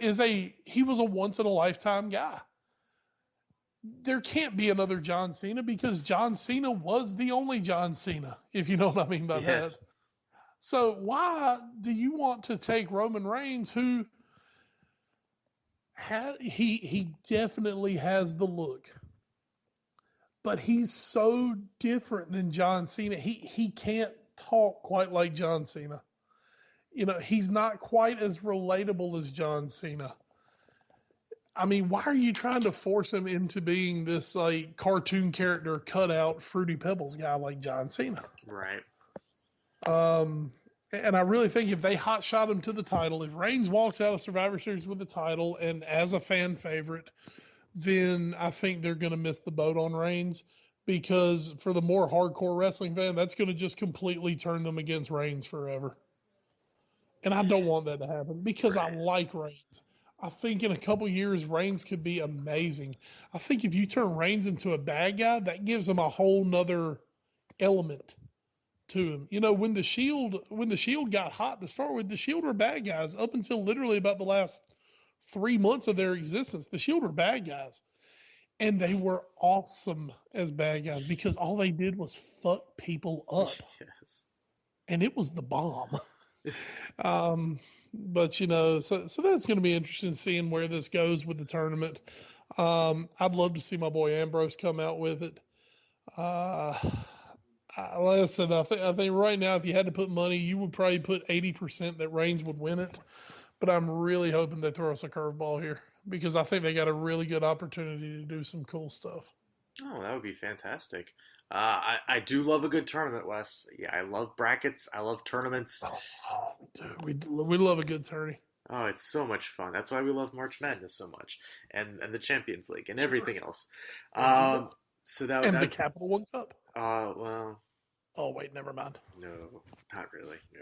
he was a once-in-a-lifetime guy. There can't be another John Cena because John Cena was the only John Cena, if you know what I mean by that. So why do you want to take Roman Reigns, who he definitely has the look, but he's so different than John Cena. He can't talk quite like John Cena. He's not quite as relatable as John Cena. I mean, why are you trying to force him into being this like cartoon character cutout Fruity Pebbles guy like John Cena? Right. And I really think if they hot shot him to the title, if Reigns walks out of Survivor Series with the title and as a fan favorite, then I think they're going to miss the boat on Reigns, because for the more hardcore wrestling fan, that's going to just completely turn them against Reigns forever. And I don't want that to happen because I like Reigns. I think in a couple years, Reigns could be amazing. I think if you turn Reigns into a bad guy, that gives him a whole nother element to him. When the Shield got hot to start with, the Shield were bad guys up until literally about the last 3 months of their existence. The Shield were bad guys. And they were awesome as bad guys because all they did was fuck people up. Yes. And it was the bomb. But, so that's going to be interesting seeing where this goes with the tournament. I'd love to see my boy Ambrose come out with it. Like I said, I think right now, if you had to put money, you would probably put 80% that Reigns would win it. But I'm really hoping they throw us a curveball here because I think they got a really good opportunity to do some cool stuff. Oh, that would be fantastic. I do love a good tournament, Wes. Yeah, I love brackets. I love tournaments. Oh, dude, we love a good tourney. Oh, it's so much fun. That's why we love March Madness so much, and the Champions League and everything else. So that's the Capital One Cup. Well. Oh wait, never mind. No, not really. No.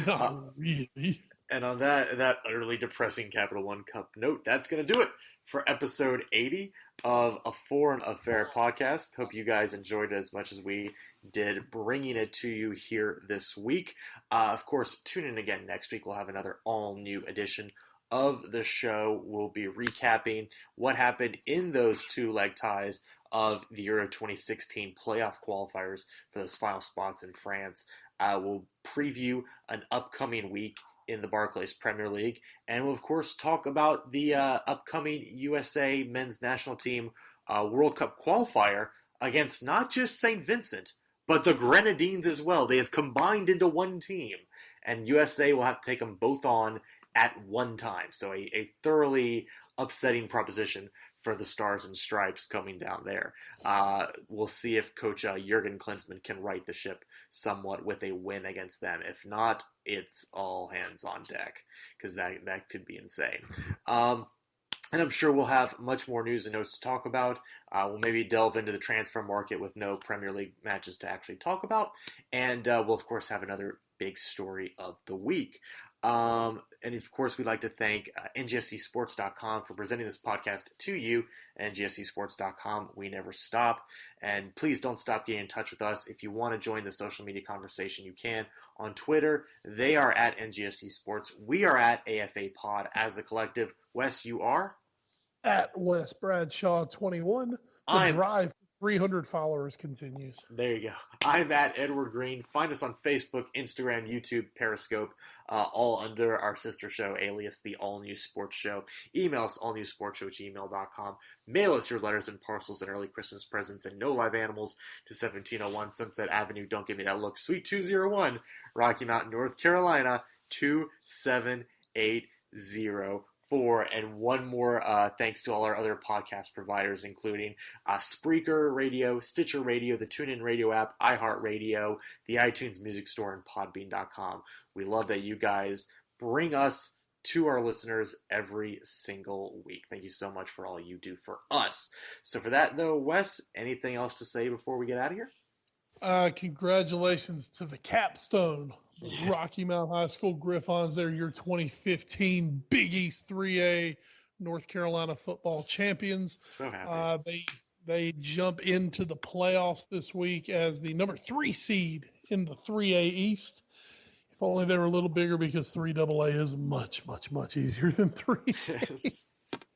Not really. And on that utterly depressing Capital One Cup note, that's going to do it for episode 80 of A Foreign Affair podcast. Hope you guys enjoyed it as much as we did bringing it to you here this week. Of course, tune in again next week. We'll have another all-new edition of the show. We'll be recapping what happened in those two-leg ties of the Euro 2016 playoff qualifiers for those final spots in France. We'll preview an upcoming week in the Barclays Premier League, and we'll of course talk about the upcoming USA men's national team World Cup qualifier against not just St. Vincent, but the Grenadines as well. They have combined into one team, and USA will have to take them both on at one time. So a thoroughly upsetting proposition for the Stars and Stripes coming down there. We'll see if Coach Jurgen Klinsmann can right the ship somewhat with a win against them. If not, it's all hands on deck, because that could be insane. And I'm sure we'll have much more news and notes to talk about. We'll maybe delve into the transfer market with no Premier League matches to actually talk about. And we'll, of course, have another big story of the week. And of course, we'd like to thank NGSCsports.com for presenting this podcast to you. NGSCsports.com, we never stop. And please don't stop getting in touch with us. If you want to join the social media conversation, you can. On Twitter, they are at NGSC Sports. We are at AFA Pod as a collective. Wes, you are? at Wes Bradshaw 21. The drive for 300 followers continues. There you go. I'm at Edward Green. Find us on Facebook, Instagram, YouTube, Periscope, all under our sister show, alias The All News Sports Show. Email us, allnewsportshow@gmail.com. Mail us your letters and parcels and early Christmas presents and no live animals to 1701 Sunset Avenue. Don't give me that look. Suite 201, Rocky Mount, North Carolina, 27804. And one more thanks to all our other podcast providers, including Spreaker Radio, Stitcher Radio, the TuneIn Radio app, iHeartRadio, the iTunes Music Store, and Podbean.com. We love that you guys bring us to our listeners every single week. Thank you so much for all you do for us. So for that, though, Wes, anything else to say before we get out of here? Congratulations to the capstone. Rocky Mount High School Griffons. They're your 2015 Big East 3A North Carolina football champions. So happy. They jump into the playoffs this week as the number 3 seed in the 3A East. If only they were a little bigger, because 3AA is much, much, much easier than 3. Yes.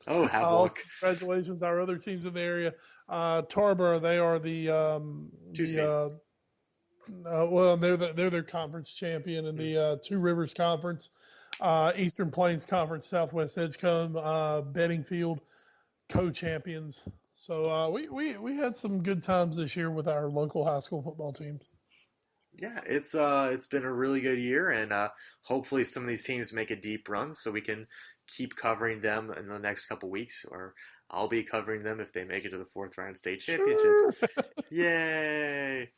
Oh, have luck. Congratulations, our other teams in the area. Tarboro, they are they're their conference champion in the Two Rivers Conference, Eastern Plains Conference, Southwest Edgecombe, Beddingfield, co-champions. So we had some good times this year with our local high school football teams. Yeah, it's been a really good year, and hopefully some of these teams make a deep run so we can keep covering them in the next couple weeks, or I'll be covering them if they make it to the 4th round state championship. Sure. Yay!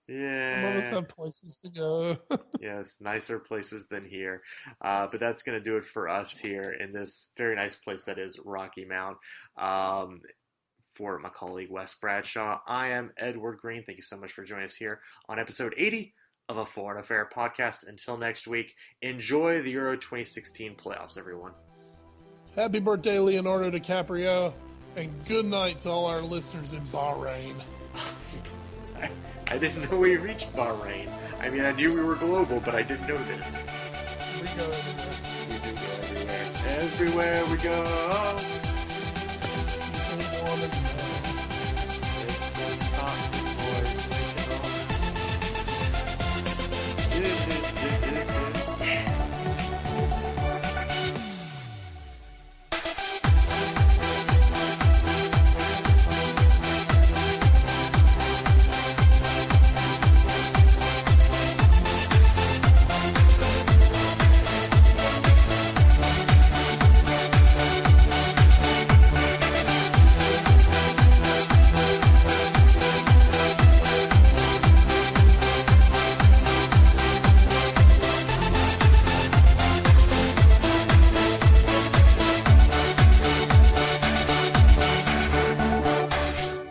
Yeah. Some of us have places to go. Yes, nicer places than here. But that's going to do it for us here in this very nice place that is Rocky Mount. For my colleague Wes Bradshaw, I am Edward Green. Thank you so much for joining us here on episode 80 of A Foreign Affair podcast. Until next week, enjoy the Euro 2016 playoffs, everyone. Happy birthday, Leonardo DiCaprio, and good night to all our listeners in Bahrain. I didn't know we reached Bahrain. I mean, I knew we were global, but I didn't know this. We go everywhere. We do go everywhere. Everywhere we go.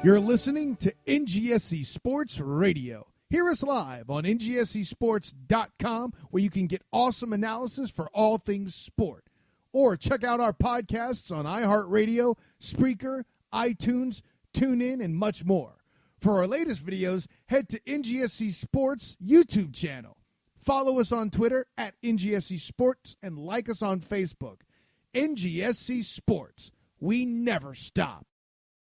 You're listening to NGSC Sports Radio. Hear us live on NGSCsports.com, where you can get awesome analysis for all things sport. Or check out our podcasts on iHeartRadio, Spreaker, iTunes, TuneIn, and much more. For our latest videos, head to NGSC Sports YouTube channel. Follow us on Twitter at NGSC Sports and like us on Facebook. NGSC Sports. We never stop.